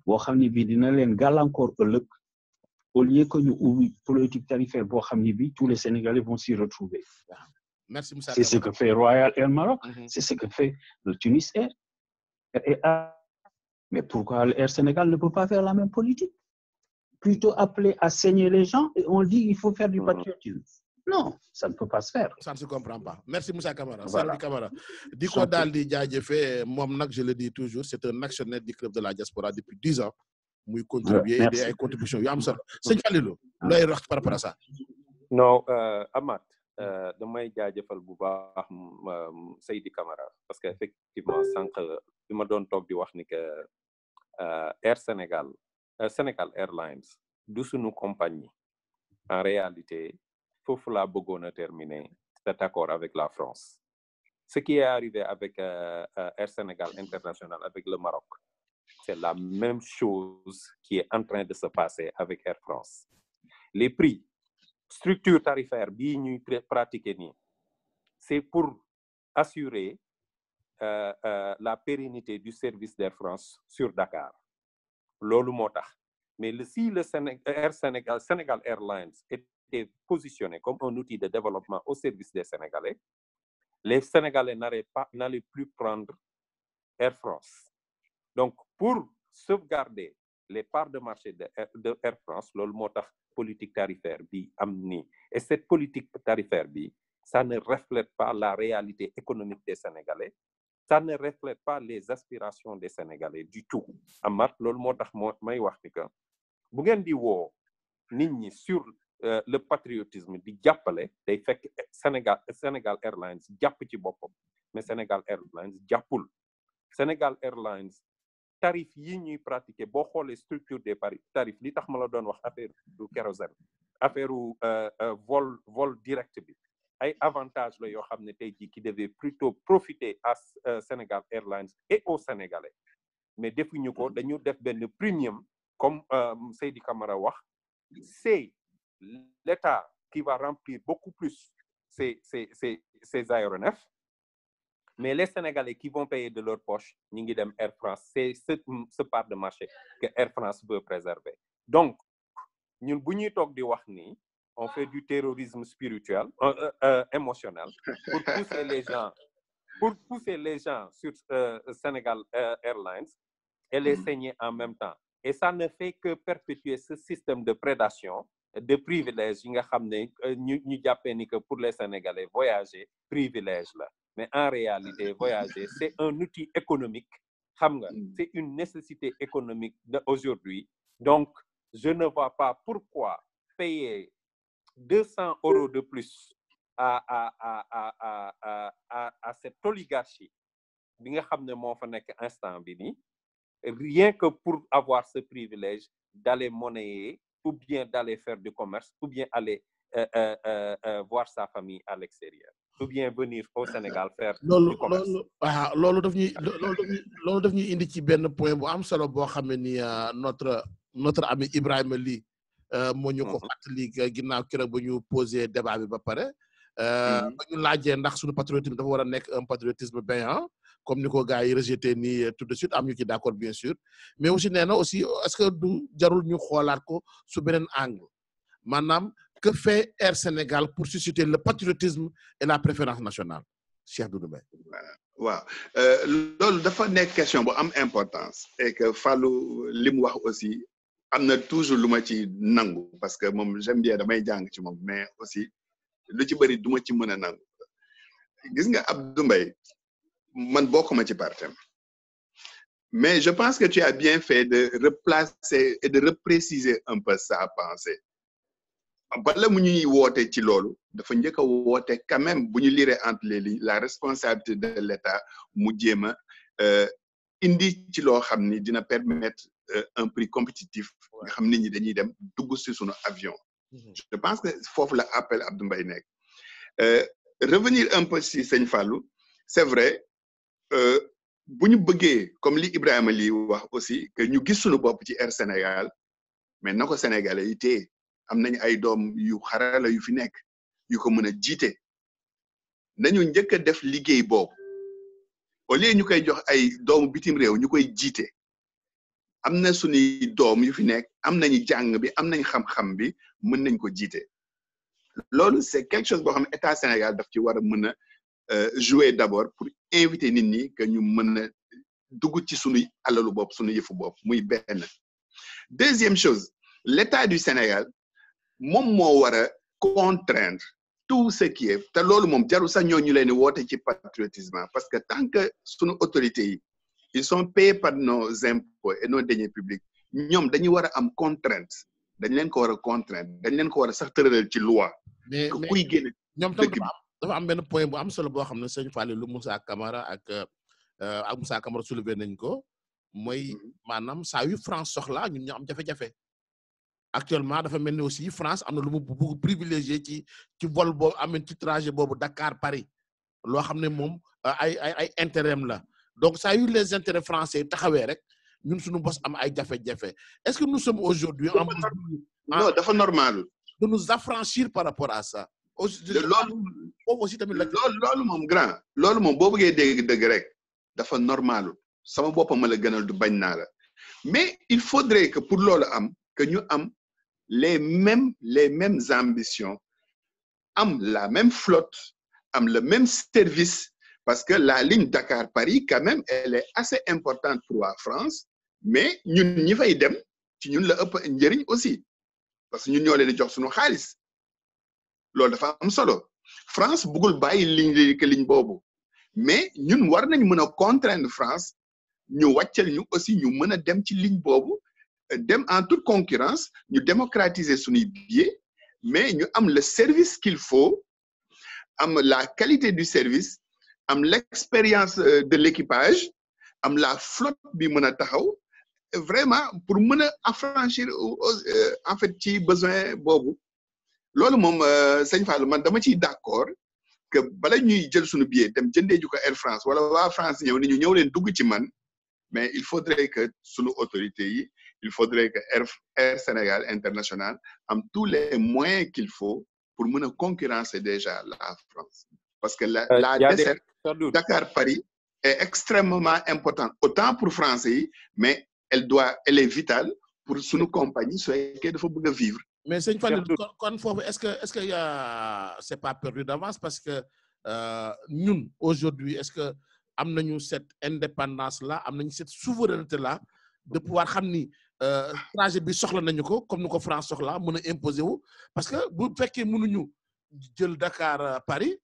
Speaker 6: boo xam ni bi dina leen gàllankoor ëllëg au lieu que ñu ubbi politique tarifaire boo xam ni bi tous les Sénégalais vont s'y retrouver.
Speaker 1: Merci Moussa.
Speaker 6: C'est ce que fait Royal Air Maroc, c'est ce que fait le Tunis Air. Mais pourquoi Air Sénégal ne peut pas faire la même politique? Plutôt appeler à saigner les gens et on dit il faut faire du patriotisme. Non, ça ne peut pas se faire.
Speaker 1: Ça ne se comprend pas. Merci Moussa Camara.
Speaker 6: Voilà.
Speaker 1: Salut Camara. Diko Daldi Djadjefe, moi, je le dis toujours, c'est un actionnaire du club de la diaspora depuis 10 ans. Muy contribuer et des contributions yu am solo. Sëñ Falilou, looy wax par rapport à ça?
Speaker 4: Non, Amath, damay jaajëfal bu baax Seydi Camara parce que effectivement sànq bi ma doon toog di wax ni que Air Sénégal, Sénégal Airlines du sunu compagnie. En réalité, foofu laa bëggoon a terminer cet accord avec la France. Ce qui est arrivé avec Air Sénégal International avec le Maroc, c'est la même chose qui est en train de se passer avec Air France. Les prix, structure tarifaire bii ñuy pratiquer nii, c'est pour assurer la pérennité du service d'Air France sur Dakar. Loolu moo tax. Mais si le Sénégal Airlines était positionné comme un outil de développement au service des Sénégalais, les Sénégalais n'allaient plus prendre Air France. Donc, pour sauvegarder les parts de marché de Air France, loolu moo tax politique tarifaire bi am nii. Et cette politique tarifaire bi, ça ne reflète pas la réalité économique des Sénégalais. Ça ne reflète pas les aspirations des Sénégalais du tout. Amath, loolu moo tax may wax ni que bu ngeen di woo nit ñi sur le patriotisme di jàppale day fekk Sénégal Airlines jàpp ci boppam mais Sénégal Airlines jàppul. Sénégal Airlines tarif yi ñuy pratiquer boo xoolee structure des tarifs li tax ma la doon wax affaire du kérosène affaire vol direct bi ay avantages la yoo xam ne tey jii qui devait plutôt profiter à Sénégal Airlines et aux Sénégalais mais defuñu ko dañu def benn premium comme Seydi Camara wax, c'est l'État qui va remplir beaucoup plus ces aéronefs, mais les Sénégalais qui vont payer de leur poche, ñi ngi dem Air France, c'est ce part de marché que Air France veut préserver. Donc, ñun bu ñuy toog di wax ni, on fait du terrorisme spirituel, émotionnel, pour pousser les gens sur Sénégal Airlines et les saigner en même temps. Et ça ne fait que perpétuer ce système de prédation, de privilèges. Nous avons que pour les Sénégalais, voyager, privilège là. Mais en réalité, voyager, c'est un outil économique. C'est une nécessité économique d'aujourd'hui. Donc, je ne vois pas pourquoi payer 200 € de plus à cette oligarchie. Rien que pour avoir ce privilège d'aller monnayer ou bien d'aller faire du commerce ou bien aller voir sa famille à l'extérieur ou bien venir au Sénégal faire du commerce.
Speaker 1: Lolu daf ñuy indi ci benn point bu am solo boo xam ne ni notre ami Ibrahima Ly moo ñu ko fàttali ginnaaw keroog ba ñu posé débat bi ba pare ba ñu laajee ndax suñu patriotisme dafa war a nekk un patriotisme béant comme ni ko gars yi rejeté nii tout de suite am ñu ci d'accord bien sûr mais aussi nee na aussi est-ce que du jarul ñu xoolaat ko su beneen angle maanaam que fait Air Sénégal pour susciter le patriotisme et la préférence nationale Cheikh Doudou Mbaye.
Speaker 3: waaw loolu dafa nekk question bu am importance et que Fallou li mu wax aussi am na toujours lu ma ci nangu parce que moom j'aime bien damay jàng ci moom mais aussi lu ci bëri du ma ci mën a nangu gis nga Abdou Mbaye man bokkuma ci partem mais je pense que tu as bien fait de replacer et de repréciser un peu sa pensée bala mu ñuy woote ci loolu dafa njëkk a woote quand même bu ñu lire entre les lignes la responsabilité de l'État mu jéem a indi ci loo xam ni dina permettre un prix compétitif nga xam nit ñi dañuy dem dugg ci sunu avion je pense que foofu la appel Abdou Mbaye nekk revenir un peu si Sëñ Fallou c'est vrai bu ñu bëggee comme li Ibrahima Ly wax aussi que ñu gis suñu bopp ci Air Sénégal mais na ko Sénégalais yi téye am nañu ay doom yu xarala yu fi nekk yu ko mën a jiite nañu njëkk a def liggéey boobu au lieu ñu koy jox ay doomu bitim réew ñu koy jiite am na suñuy doom yu fi nekk am nañu jàng bi am nañu xam-xam bi mën nañ ko jiite loolu c'est quelque chose boo xam ne État Sénégal daf ci war a mën a jouer d'abord pour inviter nit ñi que ñu mën a dugg ci suñu alalu bopp suñu yëfu bopp muy benn. Deuxième chose, l'État du Sénégal moom moo war a contraindre tout ce qui est te loolu moom jarul sax ñoo ñu leen di woote ci patriotisme parce que tant que suñu autorités yi ils sont payés par nos impôts et nos deniers publics ñoom dañu war a am contrainte dañ leen ko war a contrainte dañ leen ko war a sax tëralal ci loi.
Speaker 1: mais
Speaker 3: kuy génne
Speaker 1: ñoom tam dafa am benn point bu am solo boo xam ne sëñ Fallou Moussa Camara ak Moussa Camara soulevé nañ ko mooy maanaam saa yu France soxla ñun ñu am jafe-jafe actuellement dafa mel ni aussi France am na lu mu bëgg privilégié ci vol boobu am ci trajet boobu Dakar Paris loo xam ne moom ay intérêt la donc saa yu les intérêts français taxawee rek ñun suñu bos am ay jafe-jafe est-ce que nous sommes aujourd'hui en mesure
Speaker 3: non dafa normal
Speaker 1: de nous affranchir par rapport à ça.
Speaker 3: loolu
Speaker 1: aussi tamit la
Speaker 3: loolu moom grand loolu moom boo bëggee dëgg rek dafa normal sama boppam ma la gënal du bañ naa la mais il faudrait que pour loolu am que ñu am les mêmes ambitions am la même flotte am le même service parce que la ligne Dakar-Paris quand même elle est assez importante pour la France mais ñun ñi fay dem ci ñun la ëpp njëriñ aussi parce que ñun ñoo leen di jox suñu xaalis loolu dafa am solo France bëggul bàyyi ligne boobu mais ñun war nañ mën a contraindre France ñu wàccal ñu aussi ñu mën a dem ci ligne boobu dem en toute concurrence ñu démocratiser suñuy billets mais ñu am le service qu'il faut am la qualité du service am l'expérience de l'équipage am la flotte bi mën a taxaw vraiment pour mën a affranchir en fait ci besoin boobu loolu moom sëñ Fallou man dama ciy d'accord que bala ñuy jël suñu billet dem jëndee ju ko Air France wala waa France ñëw ni ñu ñëw leen dugg ci man mais il faudrait que suñu autorités yi il faudrait que Air Sénégal International am tous les moyens qu'il faut pour mën a concurrencer déjà la France parce que la desserte Dakar-Paris est extrêmement importante autant pour Français yi mais elle est vitale pour suñu compagnie su fekkee dafa bëgg a vivre.
Speaker 1: mais sëñ Fallou kon foofu est-ce que c'est pas perdu d'avance parce que ñun aujourd'hui est-ce que am nañu cette indépendance là am nañu cette souveraineté là de pouvoir xam ni trajet bi soxla nañu ko comme ni ko France soxla mën a imposer wu parce que bu fekkee mënuñu jël Dakar Paris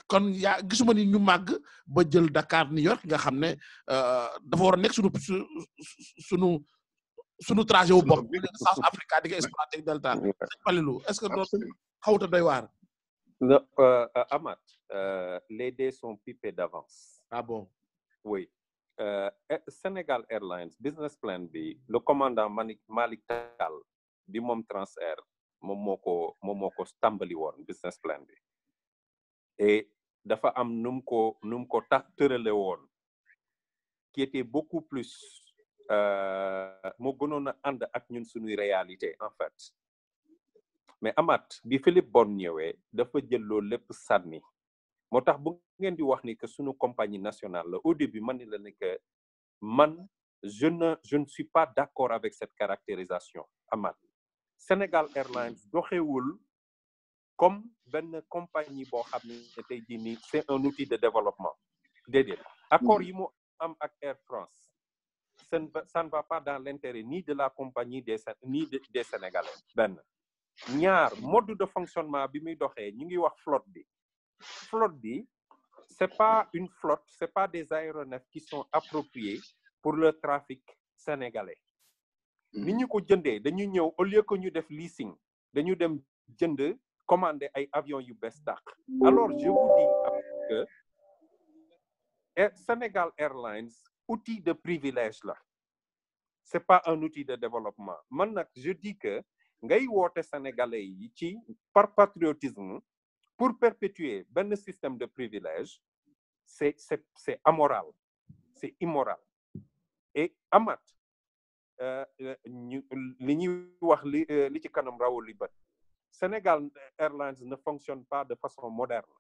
Speaker 1: kon gisuma ni ñu màgg ba jël Dakar New York nga xam ne dafa war a nekk sunu trajet wu bopp South Africa di nga exploiter Delta Falilou est-ce que doon xawta doy waar
Speaker 4: Amath les dés sont pipés d'avance.
Speaker 1: Ah bon?
Speaker 4: Oui. Sénégal Airlines business plan bi le commandant Malick Tall bi moom Transair moom moo ko tàmbali woon business plan bi et dafa am nu mu ko tërale woon qui était beaucoup plus moo gënoon a ànd ak ñun suñuy réalité en fait mais Amath bi Philippe Bon ñëwee dafa jël loolu lépp sànni moo tax bu ngeen di wax ni que suñu compagnie nationale la au début man ni la ne que man je ne suis pas d'accord avec cette caractérisation Amath Sénégal Airlines doxewul comme benn compagnie boo xam ne tey jii nii c'est un outil de développement déedéet accord yi mu am ak Air France ça ne va pas dans l'intérêt ni de la compagnie ni des Sénégalais benn ñaar mode de fonctionnement bi muy doxee ñu ngi wax flotte bi c'est pas une flotte c'est pas des aéronefs qui sont appropriés pour le trafic sénégalais ni ñu ko jëndee dañu ñëw au lieu que ñu def leasing dañu dem jënd commander ay avions yu bees tàq alors je vous dis que Sénégal Airlines outil de privilège la c'est pas un outil de développement man nag je dis que ngay woote sénégalais yi ci par patriotisme pour perpétuer benn système de privilège c'est amoral c'est immoral et Amath li ñuy wax li ci kanam rawul li bët Sénégal Airlines ne fonctionne pas de façon moderne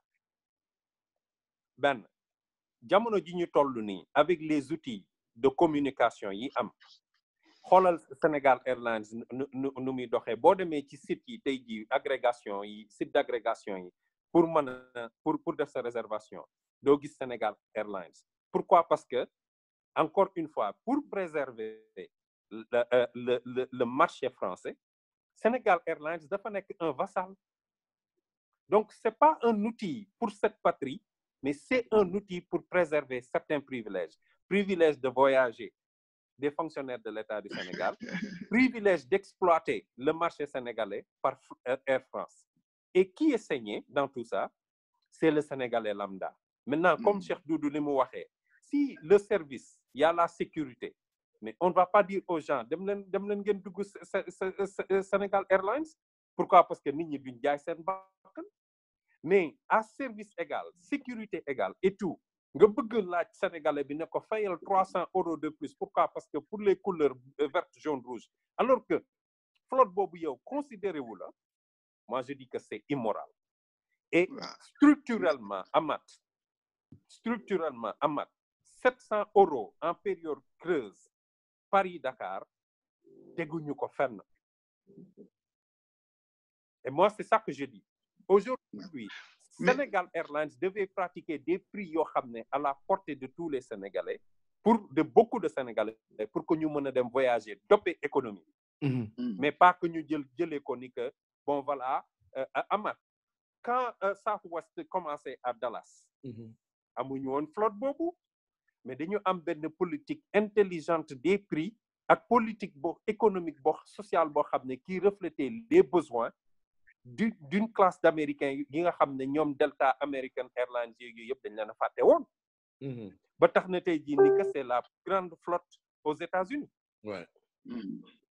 Speaker 4: benn jamono ji ñu toll nii avec les outils de communication yi am xoolal Sénégal Airlines nu muy doxee boo demee ci site yi tey ji agrégation yi site d'agrégation yi pour mën a pour def sa réservation doo gis Sénégal Airlines pourquoi parce que encore une fois, pour préserver le marché français, Sénégal Airlines dafa nekk un vassal. Donc, ce n'est pas un outil pour cette patrie, mais c'est un outil pour préserver certains privilèges. Privilège de voyager des fonctionnaires de l'État du Sénégal, privilège d'exploiter le marché sénégalais par Air France. Et qui est saigné dans tout ça? C'est le Sénégalais lambda. Maintenant, comme Cheikh Doudou li mu waxee, si le service, il y a la sécurité, mais on ne va pas dire aux gens, dem leen ngeen dugg Sénégal Airlines. Pourquoi? Parce que nit ñi duñ jaay seen bakkan. Mais à service égal, sécurité égale et tout, nga bëgg laaj Sénégalais bi ne ko fayal 300 € de plus. Pourquoi? Parce que pour les couleurs verte, jaune, rouge. Alors que flotte boobu yow considérez-vous là, moi je dis que c'est immoral. Et structurellement, Amath, 700 € en période creuse, Paris-Dakar, teguñu ko fenn. Et moi, c'est ça que je dis. Aujourd'hui, Sénégal Airlines devait pratiquer des prix yoo xam ne à la portée de tous les Sénégalais, de beaucoup de Sénégalais, pour que ñu mën a dem voyager, dopper économie. Mais pas que ñu jëlee ko ni que, bon voilà, Amath, quand Southwest commençait à Dallas, amuñu woon flotte boobu, mais dañu am benn politique intelligente des prix ak politique économique sociale boo xam ne qui reflétait les besoins d'une classe d'américains yi nga xam ne ñoom Delta, American Airlines yooyu yëpp dañ leen a fàtte woon. ba tax na tey jii ni que c'est la plus grande flotte aux États-Unis.
Speaker 1: Ouais.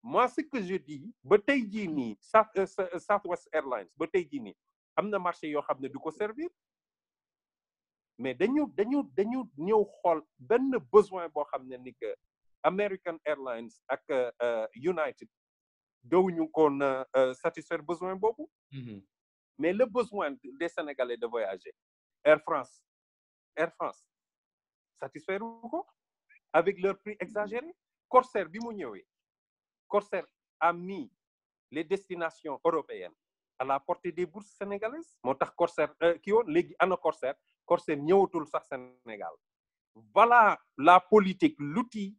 Speaker 4: Moi, ce que je dis, ba tey jii nii Southwest Airlines ba tey jii nii am na marché yoo xam ne du ko servir, mais dañu ñëw xool benn besoin boo xam ne ni que American Airlines ak United dowuñu koon satisfaire besoin boobu. Mais le besoin des Sénégalais de voyager, Air France satisfaire ko avec leur prix exagéré. Corsair bi mu ñëwee, Corsair a mis les destinations européennes à la portée des bourses sénégalaises. moo tax Corsair kii woon léegi ana Corsair ñëwatul sax Sénégal. Voilà la politique, l'outil,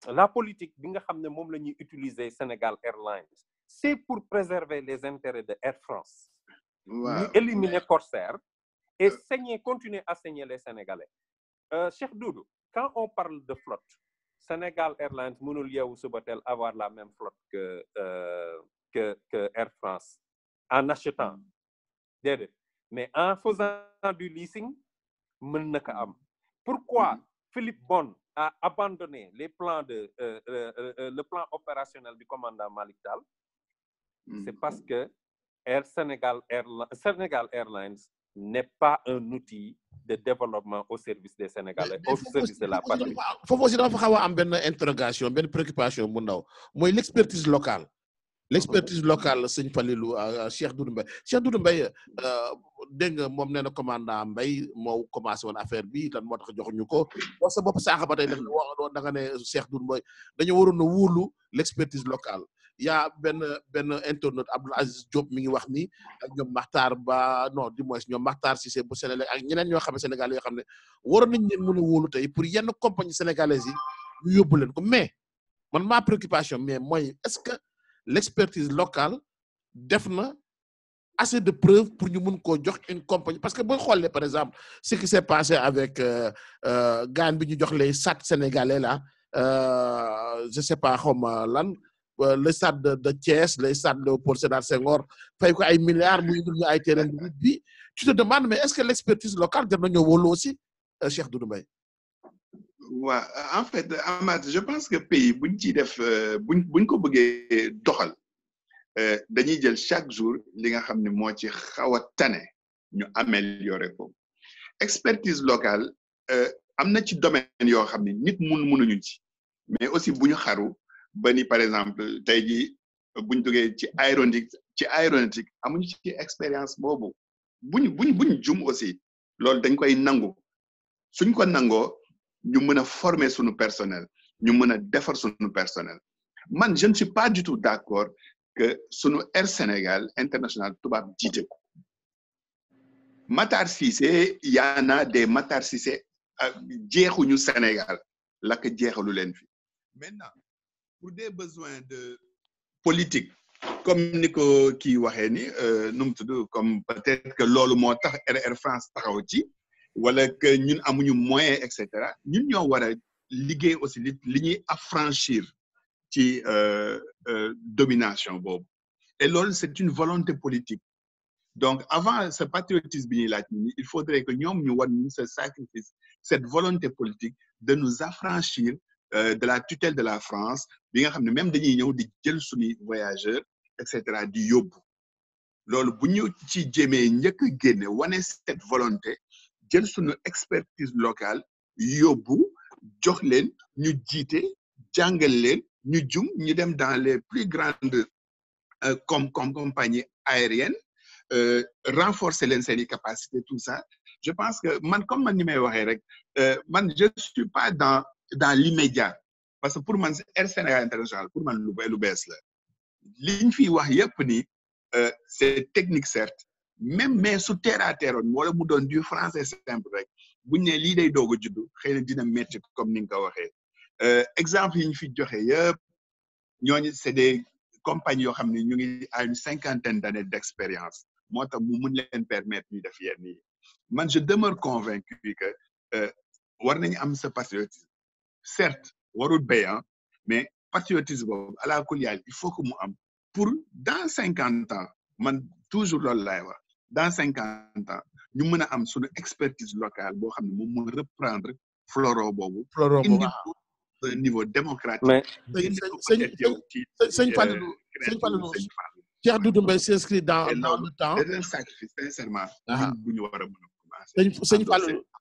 Speaker 4: la politique bi nga xam ne moom la ñuy utiliser Sénégal Airlines. C'est pour préserver les intérêts de Air France. Ñu éliminer Corsair et continuer à saigner les Sénégalais. Cheikh Doudou, quand on parle de flotte, Sénégal Airlines mënul yeewu suba teel avoir la même flotte que Air France en achetant déedéet, mais en faisant du leasing mën na ko am. Pourquoi Philippe Bon a abandonné les plans le plan opérationnel du commandant Malick Tall? C'est parce que Sénégal Airlines n'est pas un outil de développement au service des Sénégalais, au service de la patrie.
Speaker 1: Foofu aussi dafa xaw a am benn interrogation, benn préoccupation bu ndaw, mooy l'expertise locale. L'expertise locale, sëñ Falilou, Cheikh Doudou Mbaye, dégg nga moom nee na commandant Mbaye moo commencé woon affaire bi lan moo tax joxuñu ko. Wax sa bopp saaxa ba tey da nga ne Cheikh Doudou Mbaye dañu waroon a wóolu l'expertise locale. yaa benn internaute Abdoul Aziz Diop mi ngi wax ni ak ñoom Makhtar Ba non du moins ñoom Makhtar Cissé bu Sénégal ak ñeneen ñoo xam ne Sénégal yoo xam ne waroon nañ leen mën a wóolu tey pour yenn compagnie sénégalaise yi ñu yóbbu leen ko. Mais man ma préoccupation mais mooy est-ce que l'expertise locale def na assez de preuves pour ñu mun koo jox une compagnie, parce que boo xoolee par exemple ce qui s'est passé avec gaan bi ñu jox les SAT sénégalais là, je sais pas xawma lan, le stade de Thiès, le stade Léopold Sédar Senghor fay ko ay milliards muy indil ñu ay terrain bi. Tu te demandes mais est-ce que l'expertise locale jar nañoo wóolu aussi, Cheikh Doudou Mbaye?
Speaker 3: Ouais, en fait Amath, je pense que pays buñ ci def buñ ko bëggee doxal dañuy jël chaque jour li nga xam ne moo ci xaw a tane ñu améliorer ko. Expertise locale am na ci domaine yoo xam ne nit mënuñu ci, mais aussi bu ñu xaru ba ni par exemple tey jii bu ñu duggee ci aéronautique amuñu ci expérience boobu. buñ jum aussi loolu dañ koy nangu, suñ ko nangoo ñu mën a former suñu personnel, ñu mën a defar suñu personnel. Man je ne suis pas du tout d'accord que suñu Air Sénégal International tubaab jiite ko. Matar Cissé, y en a des Matar Cissé jeexuñu Sénégal. lakk jeexalu leen fi maintenant pour des besoins de politique comme ni ko kii waxee ni nu mu tudd comme peut-être que loolu moo tax Air France taxaw ci wala que ñun amuñu moyen et cetera ñun ñoo war a liggéey aussi li ñuy affranchir ci domination boobu et loolu c'est une volonté politique donc avant ce patriotisme bi ñuy laaj ni il faudrait que ñoom ñu wan ñu ce sacrifice cette volonté politique de nous affranchir de la tutelle de la France bi nga xam ne même dañuy ñëw di jël suñuy voyageurs et cetera di yóbbu loolu bu ñu ci jéemee njëkk a génne wane cette volonté jël suñu expertise locale yóbbu jox leen ñu jiite jàngal leen ñu jum ñu dem dans les plus grandes comme compagnie aérienne renforcer leen seeni capacité tout ça je pense que man comme man ni may waxee rek man je suis pas dans l'immédiat parce que pour man Air Sénégal International pour man lu bees la liñ fi wax yépp ni c'est technique certes même mais su terre à terre wala mu doon du français simple rek buñ ne lii day doog a juddu xëy na dina métti comme ni nga ko waxee exemple yi ñu fi joxe yépp ñooñu c'est des compagnies yoo xam ne ñu ngi à une 50aine d'années d'expérience moo tax mu mun leen permettre ñu def yenn yi man je demeure convaincu que war nañu am ce patriotisme certes warul béyan mais patriotisme boobu à la kuliyal il faut que mu am pour dans 50 ans man toujours loolu laay wax dans 50 ans ñu mën a am suñu expertise locale boo xam ne moom moo reprendre floro boobu indi ko un niveau démocratique
Speaker 1: mais sëñ Fallou Cheikh Doudou Mbaye s'inscrit dans le temps
Speaker 3: c'est un sacrifice sincèrement bu ñu war a mën a
Speaker 1: commencer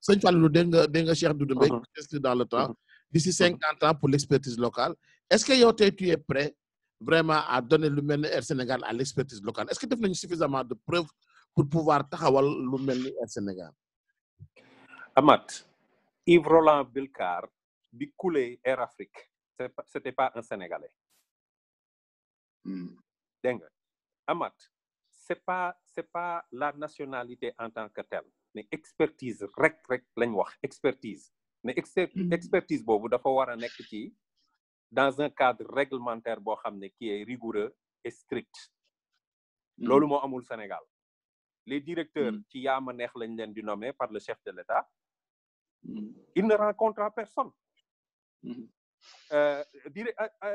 Speaker 1: sëñ Fallou dégg nga Cheikh Doudou Mbaye s'inscrit dans le temps d'ici 50 ans pour l'expertise locale est-ce que yow tey tu es prêt vraiment à donner lu mel ni Air Sénégal à l'expertise locale est-ce que def nañu suffisamment de preuves pour pouvoir taxawal lu mel ni Air Sénégal
Speaker 4: Amath Yves Roland Bilkar bi coulé Air Afrique c'était pas un Sénégalais dégg nga Amath c'est pas la nationalité en tant que telle mais expertise rek lañ wax expertise mais expertise boobu dafa war a nekk ci dans un cadre réglementaire boo xam ne qui est rigoureux et strict loolu moo amul Sénégal les directeurs ci yaama neex lañ leen di nommer par le chef de l'État il ne rencontre personne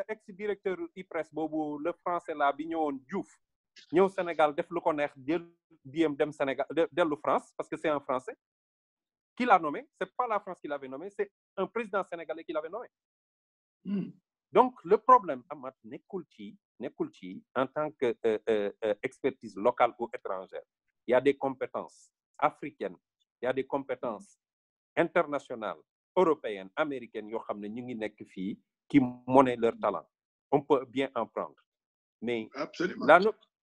Speaker 4: ex-directeur IPRES boobu le français là bi ñëwoon Diouf ñëw Sénégal def lu ko neex dem Sénégal dellu France parce que c'est un Français qui l'a nommé c'est pas la France qui l'avait nommé c'est un président sénégalais qui l'avait nommé donc le problème Amath nekkul ci en tant que expertise locale ou étrangère il y a des compétences africaines il y a des compétences internationales européennes américaines yoo xam ne ñu ngi nekk fii qui monnaient leur talent on peut bien en prendre mais
Speaker 3: absolument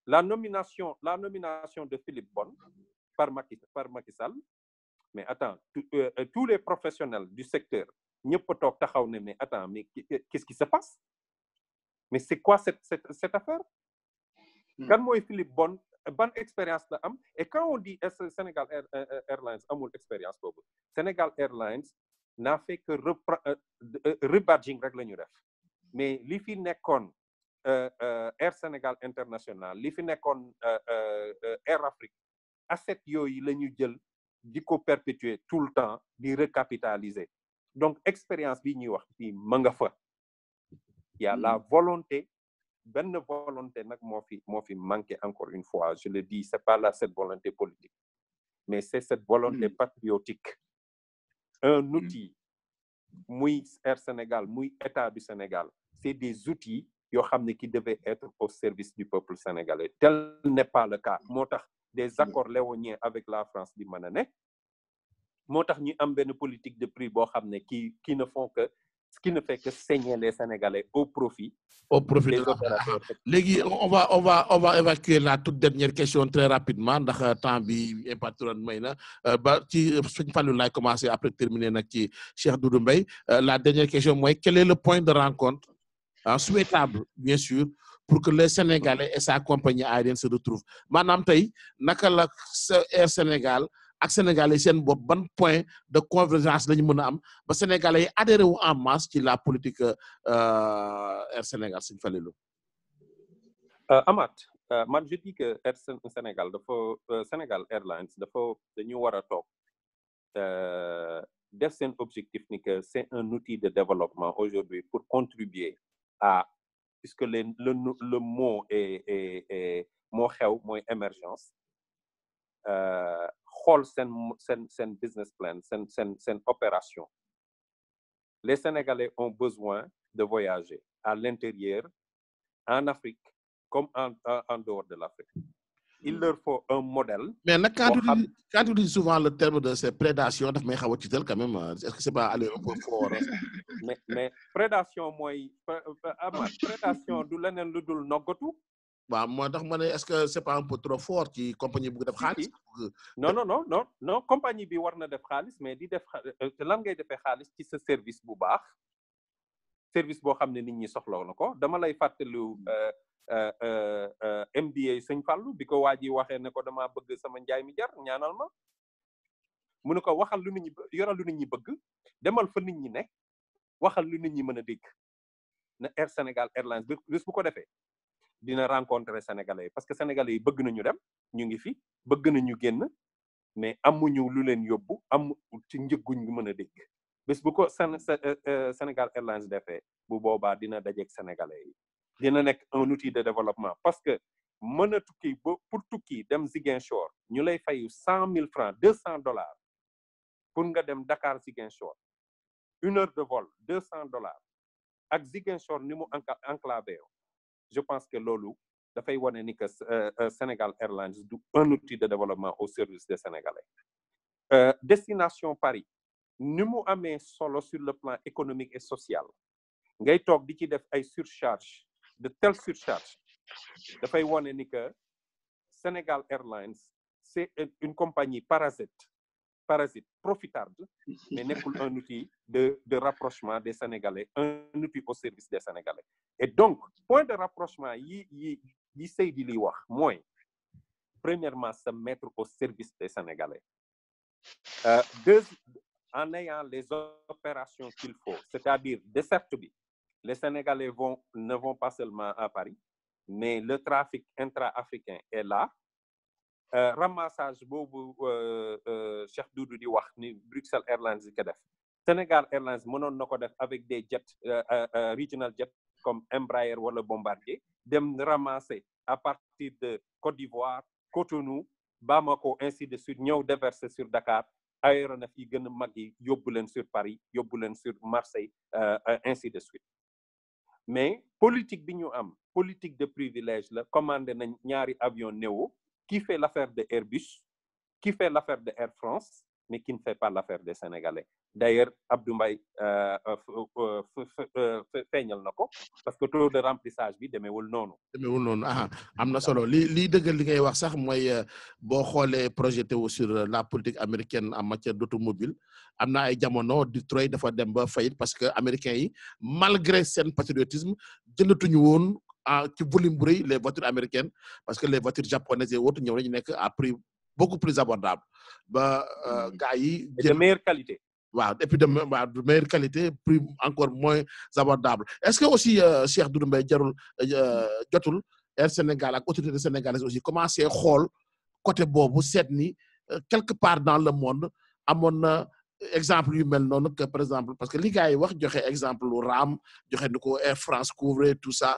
Speaker 4: la nomination de Philippe Bonne par Macky Sall mais attends tous les professionnels du secteur ñëpp toog taxaw ne mais attends mais qu'est-ce qui se passe mais c'est quoi cette affaire kan mooy Philippe Bonne ban expérience la am et quand on dit Sénégal Airlines amul expérience boobu Sénégal Airlines n'a fait que rebadging rek la ñu def mais li fi nekkoon Air Sénégal International li fi nekkoon Air Afrique asset yooyu la ñu jël di ko perpétuer tout le temps di recapitaliser donc expérience bi ñuy wax fii ma nga fa il y a la volonté benn volonté nag moo fi manqué encore une fois je le dis c'est pas là cette volonté politique mais c'est cette volonté patriotique un outil muy Air Sénégal muy État du Sénégal c'est des outils yoo xam ne qui devaient être au service du peuple sénégalais tel n'est pas le cas moo tax des accords léoniens avec la France di mën a ne moo tax ñu am benn politique de prix boo xam ne qui ne fait que saigner les Sénégalais au profit
Speaker 1: des opérateurs. Léegi on va évacuer la toute dernière question très rapidement ndax temps bi impactoran may na ba ci Sëñ Fallou laay commencer après terminer nag ci Cheikh Doudou Mbaye la dernière question mooy quel est le point de rencontre souhaitable bien sûr pour que les Sénégalais et sa compagnie aérienne se retrouvent maanaam tey naka la Air Sénégal ak sénégalais seen bopp ban point de convergence la ñu mën a am ba sénégalais yi adhéré wu en masse ci la politique Air Sénégal Sëñ Falilou.
Speaker 4: Amath man je dis que Air Sénégal dafa Sénégal Airlines dañu war a toog def seen objectif ni que c'est un outil de développement aujourd'hui pour contribuer à puisque le mot est moo xew mooy émergence xool seen business plan seen opération. Les Sénégalais ont besoin de voyager à l'intérieur, en Afrique comme en dehors de l'Afrique. Il leur faut un modèle.
Speaker 1: Mais quand tu dis souvent le terme de ces prédations, daf may xaw a tiital quand même. Est-ce que c'est pas aller un peu fort?
Speaker 4: mais prédation mooy prédation du leneen lu dul noggatu.
Speaker 1: waaw moo tax ma ne est-ce que c'est pas un peu trop fort ci compagnie bu def xaalis.
Speaker 4: non compagnie bi war na def xaalis mais di def lan ngay defee xaalis ci sa service bu baax service boo xam ne nit ñi soxla na ko dama lay fàttali MBA Sëñ Fallu bi ko waa ji waxee ne ko dama bëgg sama njaay mi jar ñaanal ma mu ne ko waxal lu nit ñi yoral lu nit ñi bëgg demal fa nit ñi nekk waxal lu nit ñi mën a dégg na Air Sénégal Airlines bés bu ko defee dina rencontrer sénégalais parce que sénégalais yi bëgg nañu dem ñu ngi fi bëgg nañu génn mais amuñu lu leen yóbbu ci njëgguñ mën a dégg bés bu ko Sénégal Airlines defee bu boobaa dina dajeeg sénégalais yi dina nekk un outil de développement parce que mën a tukki pour tukki dem Ziguinchor ñu lay fayu $100,000 $200 pour nga dem Dakar Ziguinchor 1 heure de vol $200 ak Ziguinchor ni mu enclavé je pense que loolu dafay wane ni que Sénégal Airlines du un outil de développement au service des Sénégalais. Destination Paris ni mu amee solo sur le plan économique et social ngay toog di ci def ay surcharge de telle surcharge dafay wane ni que Sénégal Airlines c'est une compagnie parasite profitable mais nekkul un outil de rapprochement des Sénégalais un outil au service des Sénégalais et donc point de rapprochement yi Seydi li wax mooy premièrement se mettre au service des Sénégalais en ayant les opérations qu'il faut c'est-à-dire desserte bi les Sénégalais ne vont pas seulement à Paris mais le trafic intra-africain est là ramassage boobu Cheikh Doudou di wax ni Bruxelles Airlines di ko def Sénégal Airlines mënoon na ko def avec des jets regional jets comme Embraer wala Bombardier dem ramasser à partir de Côte d'Ivoire Cotonou Bamako ainsi de suite ñëw déverser sur Dakar aéronef yi gën a mag yi yóbbu leen sur Paris yóbbu leen sur Marseille ainsi de suite mais politique bi ñu am politique de privilège la commandé nañ ñaari avion Néo qui fait l'affaire de Airbus, qui fait l'affaire de Air France, mais qui ne fait pas l'affaire des Sénégalais. D'ailleurs, Abdou Mbaye feeñal na ko parce que taux de remplissage bi demeewul noonu.
Speaker 1: Am na solo li dëggal li ngay wax sax mooy boo xoolee projeté wu sur la politique américaine en matière d'automobile am na ay jamono Detroit dafa dem ba faillite parce que américains yi malgré seen patriotisme jëndatuñu woon ci volume bu rëy les voitures américaines parce que les voitures japonaises et autres ñëw nañu nekk à prix beaucoup plus abordable ba gars yi
Speaker 4: de meilleure qualité
Speaker 1: waaw et puis de meilleure qualité prix encore moins abordable est-ce que aussi Cheikh Doudou Mbaye jotul Air Sénégal ak autorités sénégalaises aussi commencé xool côté boobu seet ni quelque part dans le monde amoon na exemple yu mel noonu que par exemple parce que li gars yi wax joxe exemple lu RAM joxe ni ko Air France couvre tout ça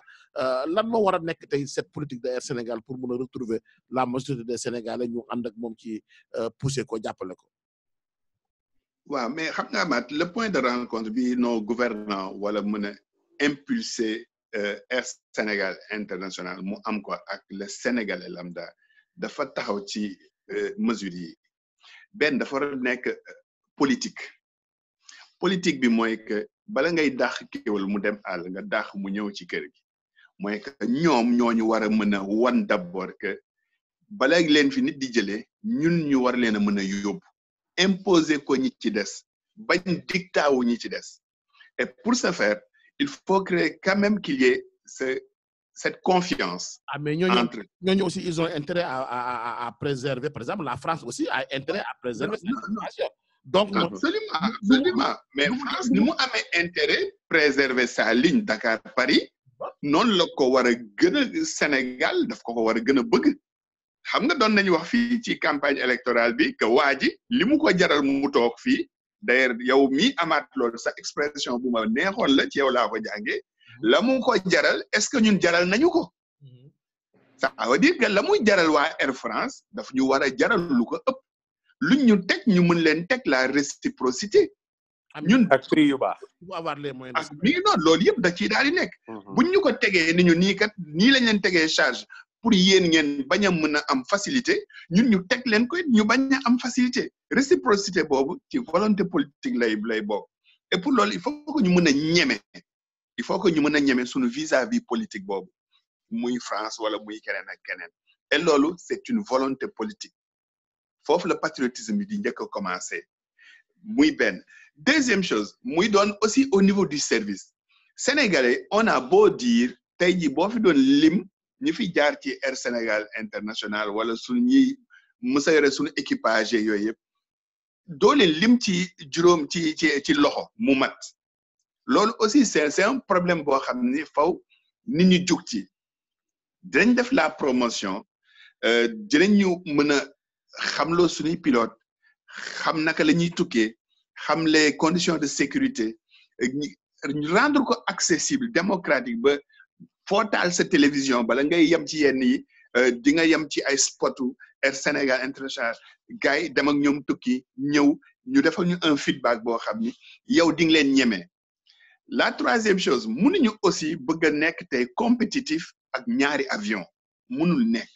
Speaker 1: lan moo war a nekk tey cette politique de Air Sénégal pour mën a retrouver la majorité des Sénégalais ñu ànd ak moom ci pousser ko jàppale ko.
Speaker 3: waaw mais xam nga Amath le point de rencontre bi nos gouvernants wala mën a impulser Air Sénégal international mu am ko ak le Sénégalais lambda dafa taxaw ci mesures yi benn dafa war a nekk politique bi mooy que bala ngay dàq kéwal mu dem àll nga dàq mu ñëw ci kër gi mooy que ñoom ñooñu war a mën a wan d'abord que bala leen fi nit di jëlee ñun ñu war leen a mën a yóbbu imposer ko ñi ci des bañ dictaawu ñi ci des et pour ce faire il faut créer quand même qu'il y ait cette confiance.
Speaker 1: Ah, mais ñooñu aussi ils ont intérêt à préserver, par exemple, la France aussi a intérêt à préserver cette information. Donc,
Speaker 3: absolument. Mais France, ni mu amee intérêt préserver sa ligne Dakar-Paris, noonu la ko war a gën a Sénégal daf ko war a gën a bëgg. Xam nga doon nañu wax fii ci campagne électorale bi que waa ji li mu ko jaral mu toog fii d'ailleurs yow mi amaat loolu sa expression bu ma neexoon la ci yow laa ko jàngee la mu ko jaral est-ce que ñun jaral nañu ko ça veut dire que la muy jaral waa Air France daf ñu war a jaral lu ko ëpp luñ ñu teg ñu mën leen teg la réciprocité ñun
Speaker 4: ak prix yu baax
Speaker 3: ak mi ngi noonu loolu yëpp da ciy daal di nekk buñ ñu ko tegee ni ñu nii kat nii lañ leen tegee charge pour yéen ngeen bañ a mën a am facilité ñun ñu teg leen ko ñu bañ a am facilité réciprocité boobu ci volonté politique lay bokk et pour loolu il faut que ñu mën a ñeme il faut que ñu mën a ñeme suñu vis-à-vis politique boobu muy France wala muy keneen ak keneen et loolu c'est une volonté politique foofu le patriotisme bi di njëkk a commencer muy benn deuxième chose muy doon aussi au niveau du service sénégalais on a beau dire tey jii boo fi doon lim ñi fi jaar ci Air Sénégal International wala suñu ñi mësa yore suñu équipage yooyu yëpp doo leen lim ci juróom ci loxo mu mat loolu aussi c'est un problème boo xam ni faw nit ñi jug ci dinañ def la promotion dinañ ñu mën a xamloo suñuy pilote xam naka la ñuy tukkee xam les conditions de sécurité rendre ko accessible démocratique ba foo taal sa télévision bala ngay yem ci yenn yi di nga yem ci ay spotu Air Sénégal International gars yi dem ak ñoom tukki ñëw ñu defal ñu un feedback boo xam ni yow di nga leen ñeme la troisième chose mënuñu aussi bëgg a nekk tey compétitif ak ñaari avion mënul nekk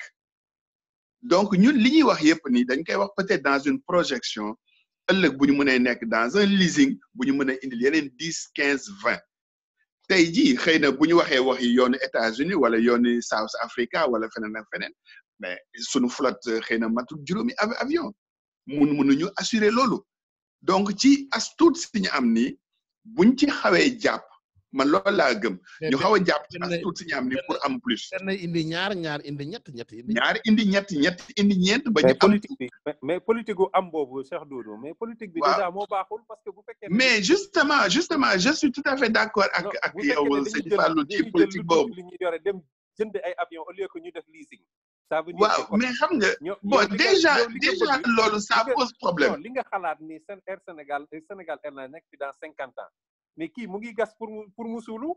Speaker 3: donc ñun li ñuy wax yëpp ni dañ koy wax peut-être dans une projection ëllëg bu ñu mënee nekk dans un leasing bu ñu mën a indil yeneen 10 15 20 tey jii xëy na bu ñu waxee wax yi yoonu États-Unis wala yoonu South Africa wala feneen ak feneen mais sunu flotte xëy na matul juróomi avion mënuñu assurer loolu donc ci as tuut si ñu am nii buñ ci xawee jàpp man loolu laa gëm ñu xaw a jàpp ci as tuut si ñu am nii pour am plus.
Speaker 1: indi ñaar indi ñett
Speaker 3: indi ñeent ba ñu am.
Speaker 4: mais politique gu am boobu Cheikh Doudou mais politique bi déjà moo baaxul parce que bu fekkee.
Speaker 3: mais justement je suis tout à fait d'accord ak yow sëñ Fallou ci politique boobu.
Speaker 4: li ñu yore dem jënd ay avion au lieu que ñu def leasing. ça veut dire
Speaker 3: waaw mais xam nga bon déjà loolu ça pose problème.
Speaker 4: li nga xalaat ni Air Sénégal Airlines nekk fi dans 50 ans mais kii mu ngi gas pour mu suulu.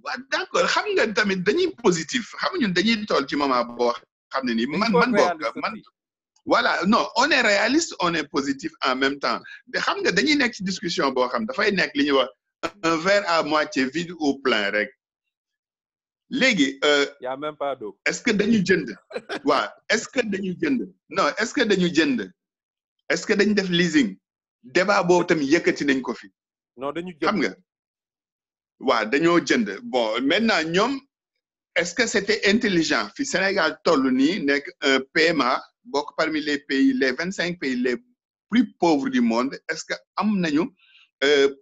Speaker 3: waaw d'accord xam nga tamit dañuy positif xam nga ñun dañuy toll ci moment boo xam ne nii man bokk man. voilà non on est réaliste on est positif en même temps de xam nga dañuy nekk ci discussion boo xam dafay nekk li ñuy wax un verre à moitié vide ou plein rek. léegi
Speaker 4: y a même pas d'eau.
Speaker 3: est-ce que dañu jënd waaw est-ce que dañu jënd non est-ce que dañu jënd est-ce que dañu def leasing débat boobu tamit yëkkati nañ ko fi.
Speaker 4: non dañu jënd
Speaker 3: xam nga waaw dañoo jënd bon maintenant ñoom est-ce que c'était intelligent fi Sénégal toll nii nekk un PMA bokk parmi les pays les 25 pays les plus pauvres du monde est-ce que am nañu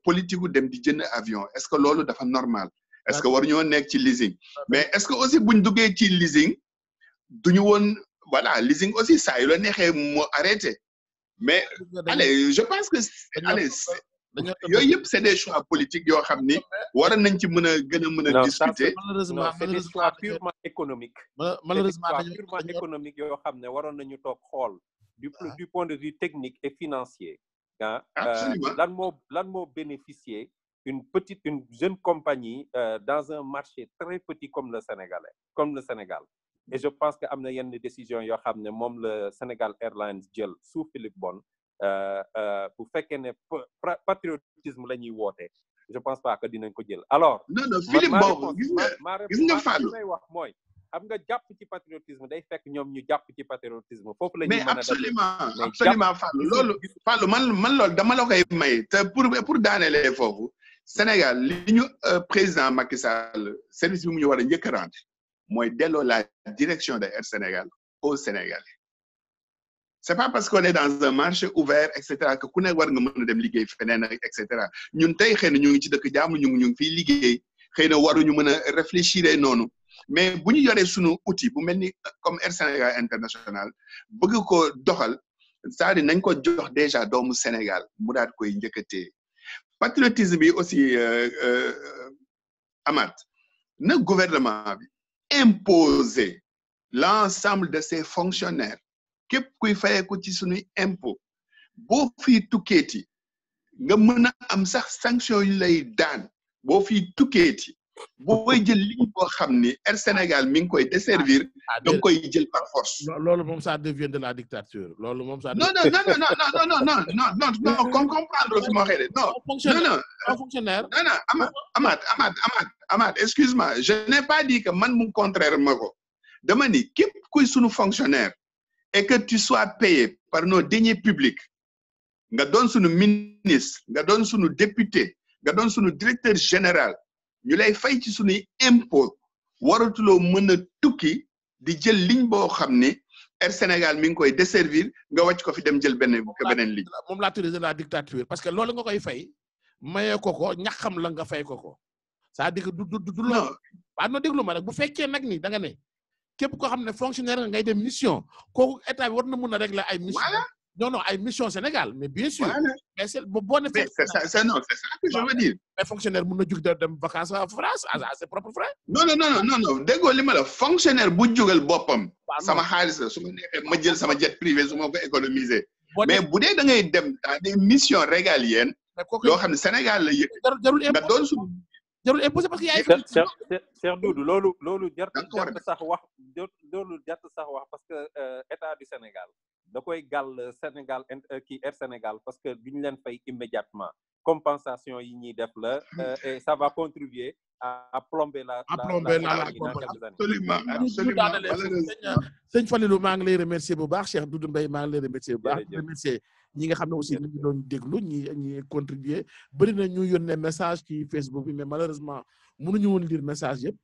Speaker 3: politique gu dem di jënd avion est-ce que loolu dafa normal. est-ce que waruñoo nekk ci leasing mais est-ce que aussi buñ duggee ci leasing duñu woon voilà leasing aussi saa yu la neexee moo arrêté mais allez je pense que allez yooyu yëpp c'est des choix politiques yoo xam ni war nañ ci mën a gën a mën a discuter.
Speaker 4: malheureusement c'est des choix purement économiques.
Speaker 1: malheureusement
Speaker 4: purement économique yoo xam ne waroon nañu toog xool du point de vue technique et financier.
Speaker 3: absolument
Speaker 4: lan moo bénéficier une jeune compagnie dans un marché très petit comme le Sénégal et je pense que am na yenn décision yoo xam ne moom le Sénégal Airlines jël sous Philippe Bonne bu fekkee ne patriotisme la ñuy woote je pense pas que dinañ ko jël alors.
Speaker 3: non Philippe Bonne gis nga Fallou
Speaker 4: may wax mooy xam nga jàpp ci patriotisme day fekk ñoom ñu jàpp ci patriotisme foofu la ñuy mën a
Speaker 3: mais absolument Fallou loolu Fallou man loolu dama la koy may te pour daanelee foofu Sénégal li ñu président Macky Sall service bi mu ñu war a njëkk a rendre mooy delloo la direction de Air Sénégal au Sénégalais c'est pas parce qu'on est dans un marché ouvert et cetera que ku ne war nga mën a dem liggéey feneen et cetera ñun tey xëy na ñu ngi ci dëkk jàmm ñu ngi fiy liggéey xëy na waruñu mën a réfléchir noonu mais bu ñu yoree sunu outil bu mel ni comme Air Sénégal International bëgg ko doxal c'est-à-dire nañ ko jox déjà doomu Sénégal mu daal koy njëkkatee patriotisme bi aussi Amath na gouvernement bi imposer l'ensemble de ses fonctionnaires képp kuy fayeeku ci sunuy impôt boo fii tukkeeti nga mën a am sax sanction yu lay daan boo fii tukkeeti booy jël ligne boo xam ni Air Sénégal mi ngi koy desservir da nga koy jël par force.
Speaker 1: loolu moom ça devient de la dictature loolu moom ça.
Speaker 3: non comprendre fi ma waxee de non
Speaker 1: fonctionnaire.
Speaker 3: non Amath excuse-moi je n'ai pas dit que man mu contraire ma ko dama ni képp kuy sunu fonctionnaire et que tu sois payé par nos deniers publics nga doon sunu ministre nga doon sunu député nga doon sunu directeur général ñu lay fay ci sunuy impôt waratuloo mën a tukki di jël ligne boo xam ni Air Sénégal mi ngi koy desservir nga wàcc ko fi dem jël beneen ligne.
Speaker 1: moom laa tuddee de la dictature parce que loolu nga koy fay mayee ko ñaxam la nga fay ko c'est-à-dire que du loolu. waaw non déglu ma rek bu fekkee nag ni da nga ne képp koo xam ne fonctionnaire nga ngay dem mission kooku état bi war na mën a régler ay mission. non ay mission Sénégal mais bien sûr. mais c'est boo ne.
Speaker 3: c'est ça que je veux dire.
Speaker 1: mais fonctionnaire mën na jug dem vacances en France à ses propres frais.
Speaker 3: non déggoo li ma la fonctionnaire bu jugal boppam. sama xaalis la su ma neexee ma jël sama jet privé su ma ko économiser. mais bu dee da ngay dem dans des missions régaliennes. loo xam ne Sénégal la yëg. nga doon suñu.
Speaker 1: jarul imposé parce que yaay.
Speaker 4: Cheikh Doudou loolu jart sax wax parce que état du Sénégal da koy gàll Sénégal Air Sénégal parce que duñu leen fay immédiatement compensation yi ñuy def la et ça va contribuer à plomber la
Speaker 3: absolument
Speaker 1: sëñ Falilou maa ngi lay remercier bu baax Cheikh Doudou Mbaye maa ngi lay remercier bu baax remercier ñi nga xam ne aussi ñu ngi doon déglu ñi contribuer bëri na ñu yónnee message ci Facebook bi mais malheureusement mënuñu woon lire message yëpp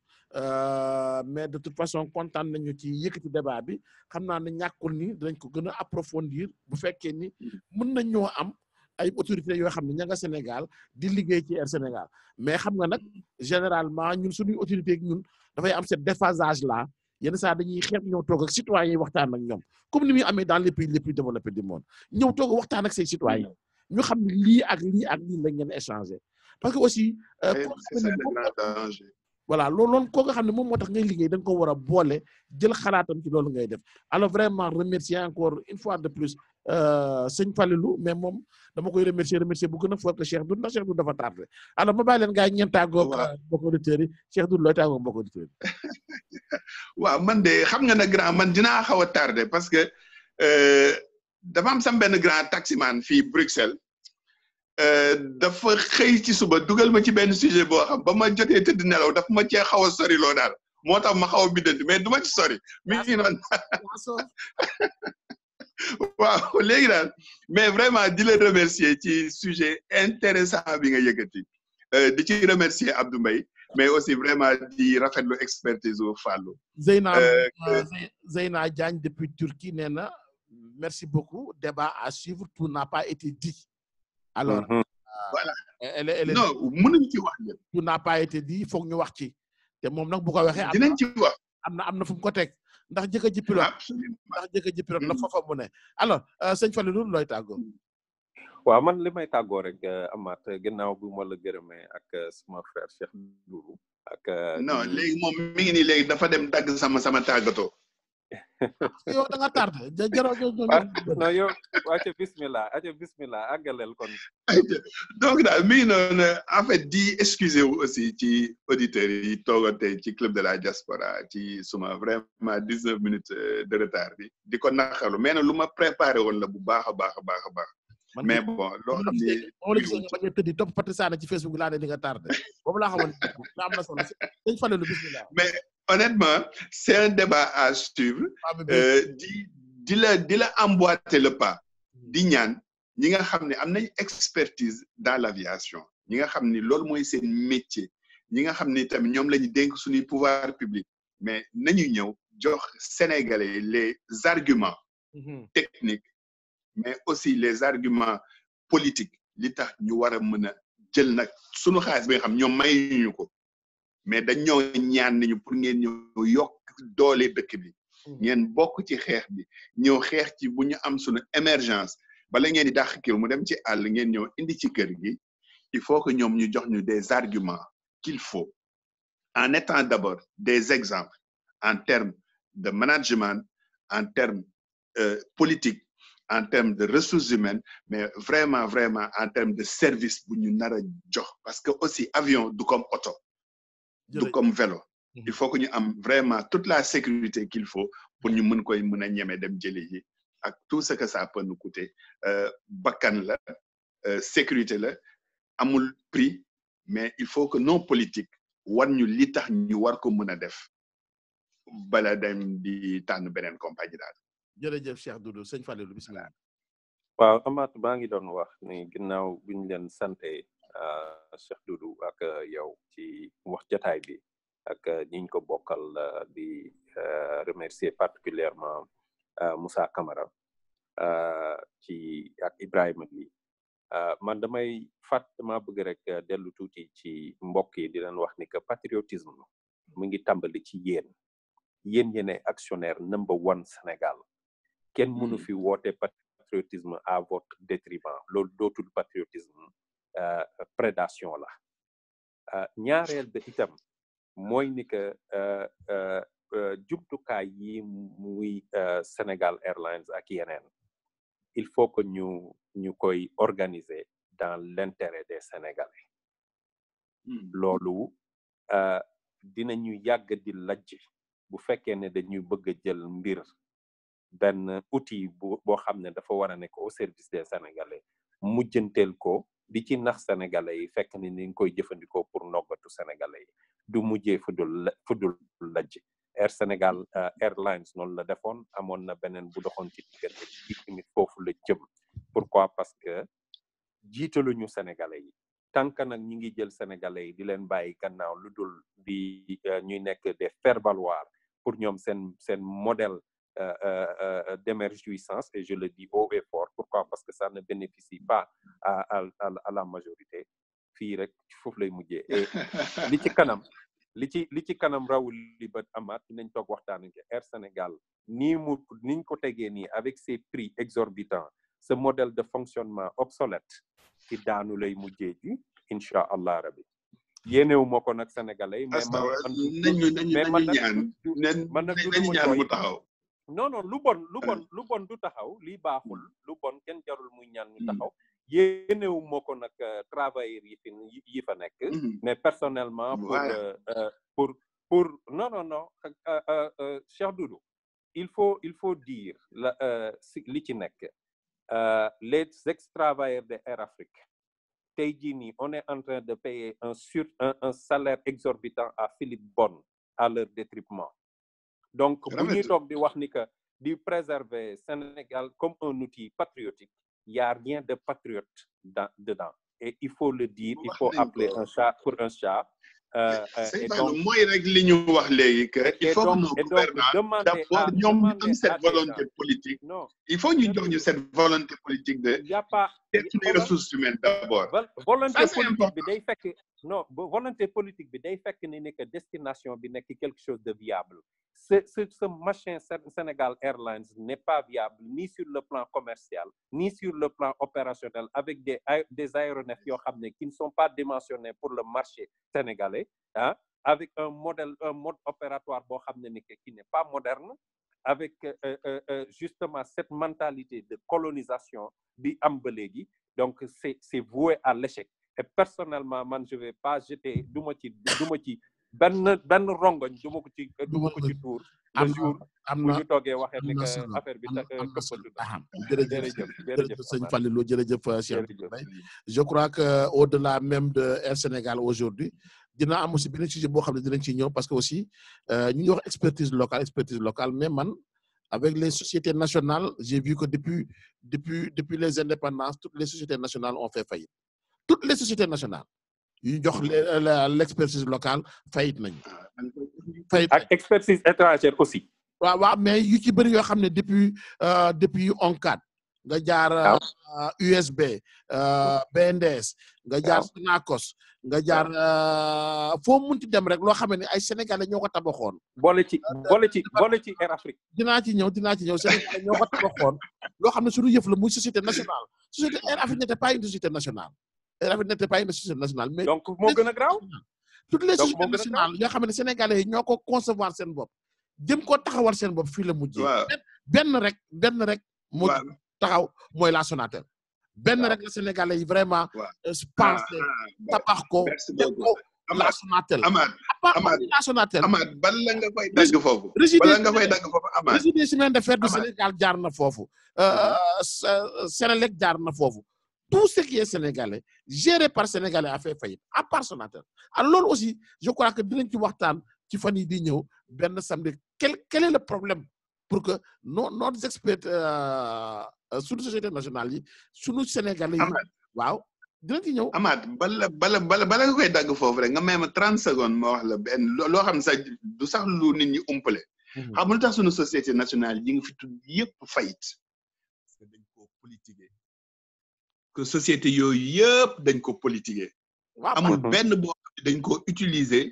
Speaker 1: mais de toute façon kontaan nañu ci yëkkati débat bi xam naa ne ñàkkul ni dinañ ko gën a approfondir bu fekkee ni mën nañ ñoo am ay autorités yoo xam ne ña nga Sénégal di liggéey ci Air Sénégal mais xam nga nag généralement ñun suñuy autorités ñun dafay am ce déphasage là yenn saa dañuy xeeb ñëw toog ak citoyens yi waxtaan ak ñoom comme ni muy amee dans les pays les plus développés du monde ñëw toog waxtaan ak say citoyens ñu xam ne lii ak lii lañ ngeen échanger parce que aussi. voilà loolu koo nga xam ne moom moo tax ngay liggéey da nga ko war a boole jël xalaatam ci loolu ngay def alors vraiment remercier encore une fois de plus sëñ Falilou mais moom dama koy remercier bu gën a fort que Cheikh Doudou ndax Cheikh Doudou dafa tardé alors ma bàyyi leen gars yi ñeent tàggoog mbokk auditeurs yi Cheikh Doudou looy tàggoog mbokk auditeurs yi.
Speaker 3: waaw man de xam nga ne grand man dinaa xaw a tardé parce que dafa am sam benn grand taximan fii Bruxelles. dafa xëy ci suba dugal ma ci benn sujet boo xam ba ma jotee tëdd nelaw dafa ma cee xaw a sori loo daal moo tax ma xaw a biddanti mais du ma ci sori mi ngi noonu waaw léegi daal mais vraiment di la remercier ci sujet intéressant bi nga yëkkati di ci remercier Abdou Mbaye mais aussi vraiment di rafetlu expertise u Fallou.
Speaker 1: Zeyna Diagne depuis Turquie nee na merci beaucoup débat à suivre tout n'a pas été dit. alors
Speaker 3: voilà
Speaker 1: elle
Speaker 3: non mënuñu ci wax lépp.
Speaker 1: tout n'a pas été dit foog ñu wax ci te moom nag bu ko waxee.
Speaker 3: dinañ ci wax
Speaker 1: am na fu mu ko teg ndax jëkkër ji pilote. ndax jëkkër ji pilote la foofa mu ne alors sëñ Falilou looy tàggoo.
Speaker 4: waaw man li may tàggoo rek Amath gannaaw bu ma la gërëmee ak sama frère Cheikh Doudou ak.
Speaker 3: non léegi moom mi ngi nii léegi dafa dem dagg sama tàggatoo.
Speaker 1: yow da nga tardé
Speaker 4: non yow aca bismillah àggaleel kon.
Speaker 3: donc daal mi ngi noonu en fait di excuser wu aussi ci auditeurs yi toogate ci club de la diaspora ci suma vraiment 19 minutes de retard bi di ko naqalu mais nag lu ma préparé woon la bu baax a baax. mais bon loo xam ne
Speaker 1: wala gis nga bañ a tëddi topp Patrice ci Facebook laa ne di nga tardé boobu laa xamoon na am na solo dañ Falilou bismillah.
Speaker 3: mais honnêtement c'est un débat à suivre di la emboîter le pas di ñaan ñi nga xam ne am nañ expertise dans l'aviation ñi nga xam ni loolu mooy seen métier ñi nga xam ni tamit ñoom la ñu dénk suñuy pouvoir public mais nañu ñëw jox Sénégalais les arguments techniques mais aussi les arguments politiques li tax ñu war a mën a jël nag suñu xaalis bi nga xam ñoom mayuñu ko mais dañoo ñaan nañu pour ngeen ñëw yokk doole dëkk bi ngeen bokk ci xeex bi ñëw xeex ci bu ñu am suñu émergence bala ngeen di dàq kii mu dem ci àll ngeen ñëw indi ci kër gi il faut que ñoom ñu jox ñu des arguments qu'il faut en étant d'abord des exemples en termes de management en termes politiques en termes de ressources humaines mais vraiment en termes de service bu ñu nar a jox parce que aussi avion du comme auto du comme vélo il faut que ñu am vraiment toute la sécurité qu'il faut pour ñu mën koy mën a ñeme dem jëli ji ak tout ce que ça peut nous coûter bakkan la sécurité la amul prix mais il faut que nos politiques war ñu li tax ñu war ko mën a def bala dem di tànn beneen compagnie daal.
Speaker 1: jërëjëf Cheikh Doudou sëñ Fallou bismillah.
Speaker 4: waaw Amath maa ngi doon wax ni ginnaaw bi ñu leen santé Cheikh Doudou ak yow ci wax jotaay bi ak ñiñ ko bokkal di remercier particulièrement Moussa Camara ci ak Ibrahima bi man dama bëgg rek dellu tuuti ci mbokk yi di leen wax ni que patriotisme mu ngi tàmbali ci yéen yéen actionnaire number 1 Sénégal kenn mënu fi woote patriotisme à votre détriment loolu dootul patriotisme prédation la ñaareel ba itam mooy ni que jumtukaay yi muy Sénégal Airlines ak yeneen il faut que ñu koy organiser dans l'intérêt des Sénégalais loolu dinañu yàgg di lajj bu fekkee ne dañuy bëgg a jël mbir benn outil boo xam ne dafa war a nekk au service des Sénégalais mujjanteel ko di ci nax Sénégalais yi fekk ni nga koy jëfandikoo pour noggatu Sénégalais yi du mujjee fudul lajj Air Sénégal Airlines noonu la defoon amoon na beneen bu doxoon ci diggante bi tamit foofu la jëm pourquoi parce que jiitaluñu Sénégalais yi tant que nag ñi ngi jël Sénégalais yi di leen bàyyi gannaaw lu dul di ñuy nekk des faire-valoir pour ñoom seen modèle d'émergence et je le dis haut et fort pourquoi parce que ça ne bénéficie pas à la majorité fii rek foofu lay mujjee et li ci kanam rawul li ba amaat dinañ toog waxtaan ak Air Sénégal niñ ko tegee nii avec ses prix exorbitants ce modèle de fonctionnement obsolète ci daanu lay mujjee ji incha allah rabi yéenewu ma ko nag sénégalais mais man
Speaker 3: ñaan mu taxaw
Speaker 4: non lu bon du taxaw lii baaxul lu bon kenn jarul muy ñaan ñu taxaw yéenewu ma ko nag travailleurs yi fa nekk mais personnellement pour non Cheikh Doudou il faut dire li ci nekk les ex-travailleurs de Air Afrique tey jii nii on est en train de payer un salaire exorbitant à Philippe Bonne à leur détriment donc bu ñuy toog di wax ni que di préserver Sénégal comme un outil patriotique il y a rien de patriote dedans et il faut le dire il faut appeler un chat pour un chat
Speaker 3: et donc mooy rek li ñu wax léegi que il faut que nos gouvernants d'abord ñoom ñu am cette volonté politique il faut ñu jox ñu cette volonté politique de les ressources humaines d'abord
Speaker 4: volonté politique bi day fekk volonté politique bi day fekk ni que destination bi nekk quelque chose de viable ce machin Sénégal Airlines n'est pas viable ni sur le plan commercial ni sur le plan opérationnel avec des aéronefs yoo xam ne qui ne sont pas dimensionnés pour le marché sénégalais avec un mode opératoire boo xam ne qui n'est pas moderne avec justement cette mentalité de colonisation bi am ba léegi donc c'est voué à l'échec et personnellement man je vais pas jeter duma ci benn rongoñ duma ko ci tuur le jour bu ñu toogee waxee ni que affaire bi
Speaker 1: jërëjëf sëñ Fallou jërëjëf Cheikh je crois que au-delà même de Air Sénégal aujourd'hui dina am aussi benn sujet boo xam ne dinañ ci ñëw parce que aussi ñu ngi wax expertise locale mais man avec les sociétés nationales j'ai vu que depuis les indépendances toutes les sociétés nationales ont fait faillite toutes les sociétés nationales yu jox l'expertise locale faillite nañu.
Speaker 4: ak expertise étrangère aussi.
Speaker 1: waaw mais yu ci bëri yoo xam ne depuis ONCAD nga jaar USB BNDES nga jaar Sonacos nga jaar foo munti dem rek loo xam ne ay sénégalais ñoo ko tabaxoon.
Speaker 4: boole ci Air Afrique.
Speaker 1: dinaa ci ñëw sénégalais ñoo ko tabaxoon loo xam ne suñu yëf la muy société nationale société Air Afrique n'était pas une société nationale. Air Afrique n'était pas une société nationale mais.
Speaker 4: donc moo gën a graaw.
Speaker 1: toutes les sociétés nationales yoo xam ne sénégalais yi ñoo ko concevoir seen bopp jëm koo taxawal seen bopp fii la mujjee. benn rek moo taxaw mooy la Sonatel. benn rek la sénégalais yi vraiment. pensé tabax ko def ko la Sonatel.
Speaker 3: Amath
Speaker 1: la Sonatel.
Speaker 3: Amath bala nga fay dagg foofu. Amath.
Speaker 1: régie des chemins de fer du Sénégal jaar na foofu. Sénélec jaar na foofu. tout ce qui est sénégalais géré par sénégalais a fait faillite à part Sonatel. alors loolu aussi je crois que dinañ ci waxtaan ci fan yi di ñëw benn samedi quel est le problème pour que nos experts suñu société nationale yi suñu sénégalais yi waaw dinañ ci ñëw.
Speaker 3: Amath bala nga koy dagg foofu rek nga may ma 30 secondes ma wax la benn loo xam ne sax du sax lu nit ñi umpale. xam nga lu tax suñu société nationale yi nga fi tudd yëpp faillite. parce que dañ ko politiquer. que société yooyu yëpp dañ ko politiquer. amul benn boo xam ne dañ ko utiliser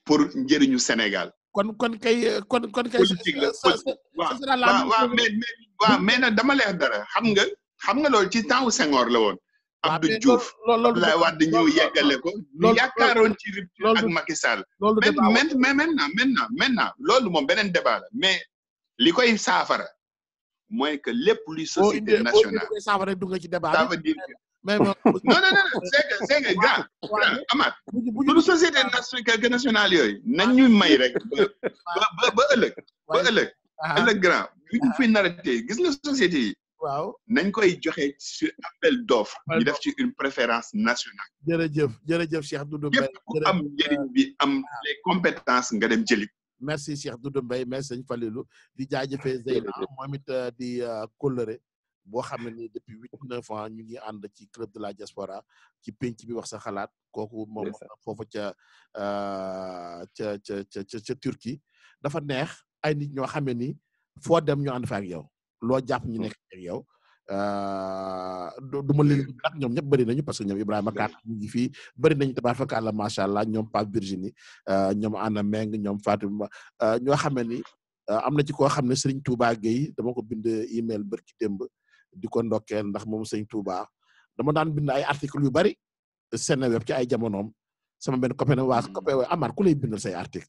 Speaker 3: pour njëriñu Sénégal.
Speaker 1: kon kay
Speaker 3: politique la waaw mais nag dama leer dara xam nga loolu ci temps Senghor la woon. Abdou Diouf Abdoulaye Wade ñëw yeggale ko. ñu yaakaaroon ci rupture ak Macky Sall. mais maintenant loolu moom beneen débat la mais li koy saafara mooy que lépp luy société nationale.
Speaker 1: saafara du nga ci débat
Speaker 3: ça veut dire que non c'est que grand Amath lu société nationale yooyu nañ ñuy may rek ba ëllëg grand bu ñu fi narratee gis nga société yi
Speaker 1: waaw nañ
Speaker 3: koy joxe sur appel d'offre ñu def ci une préférence nationale.
Speaker 1: jërëjëf Cheikh Doudou Mbaye
Speaker 3: ku am njëriñ bi am les compétences nga dem jëli.
Speaker 1: merci Cheikh Doudou Mbaye merci sëñ Falilou di jaajëfee Zeyna moom it di kóllëre boo xam ne ni depuis 8-9 ans ñu ngi ànd ci club de la diaspora ci penc bi wax sa xalaat kooku moom foofu ca Turquie dafa neex ay nit ñoo xam ne ni foo dem ñu ànd fa ak yow loo jàpp ñu nekk ak yow du ma leen nag ñoom ñëpp bëri nañu parce que ñoom Ibrahima Kaat ñu ngi fii bëri nañu tabaarkalla macha allah ñoom Pape Virginie ñoom Anna Meng ñoom Fatima ñoo xam ne ni am na ci koo xam ne Serigne Touba Gueye dama ko bind email barki démb di ko ndokkeel ndax moom Serigne Touba dama daan bind ay articles yu bari Seneweb ci ay jamonoom sama benn copain Amar ku lay bindal say article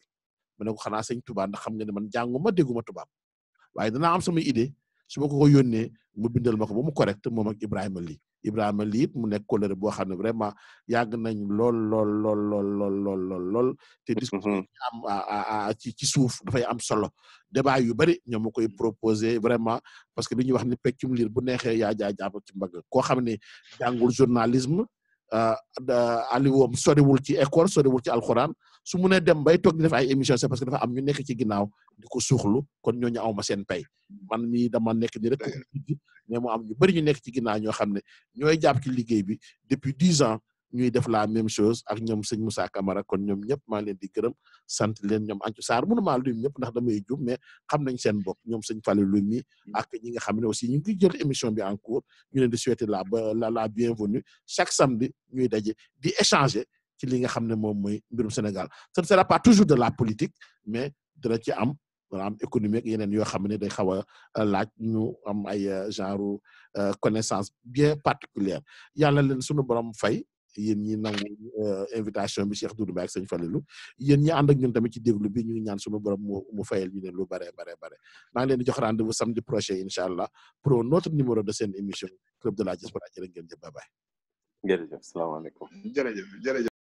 Speaker 1: ma ne ko xanaa Serigne Touba ndax xam nga ne man jànguma dégguma tubaab waaye danaa am sama idée su ma ko yónnee mu bindal ma ko ba mu correct moom ak Ibrahima Ly it mu nekk colère boo xam ne vraiment yàgg nañ lool te discussion am ci suuf dafay am solo débat yu bari ñoom ma koy proposer vraiment parce que li ñuy wax ni peccum liir bu neexee yaa jàpp ci mbagg koo xam ne jàngul journalisme Aliou soriwul ci école soriwul ci alxuraan su mu ne dem bay toog di def ay émission c'est parce que dafa am ñu nekk ci ginnaaw di ko suuxlu kon ñooñu awma seen pay man mii dama nekk ni rek mais mu am ñu bari ñu nekk ci ginnaaw ñoo xam ne ñooy jàpp ci liggéey bi depuis 10 ans ñuy def la même chose ak ñoom sëñ Moussa Camara kon ñoom ñëpp maa leen di gërëm sant leen ñoom Ancu Sarr mënu maa lim ñëpp ndax damay jub mais xam nañ seen bopp ñoom sëñ Falilou mi ak ñi nga xam ne aussi ñu ngi jël émission bi en cours ñu leen di souhaiter la bienvenue chaque samedi ñuy daje di échanger ci li nga xam ne moom mooy mbirum Sénégal ce ne sera pas toujours de la politique mais dina ci am économique yeneen yoo xam ne day xaw a laaj ñu am ay genre connaissance bien particulière yàlla leen sunu borom fay yéen ñi nangu invitation bi Cheikh Doudou Mbaye ak sëñ Falilou yéen ñi ànd ak ñun tamit ci déglu bi ñu ngi ñaan sunu borom mu fayal ñu leen lu bare maa ngi leen di jox rendez-vous samedi prochain incha allah pour un autre numéro de seen émission Club de la Diaspora jërë ngeen jëf bye bye.
Speaker 4: jërëjëf salaamaaleykum.
Speaker 3: jërëjëf.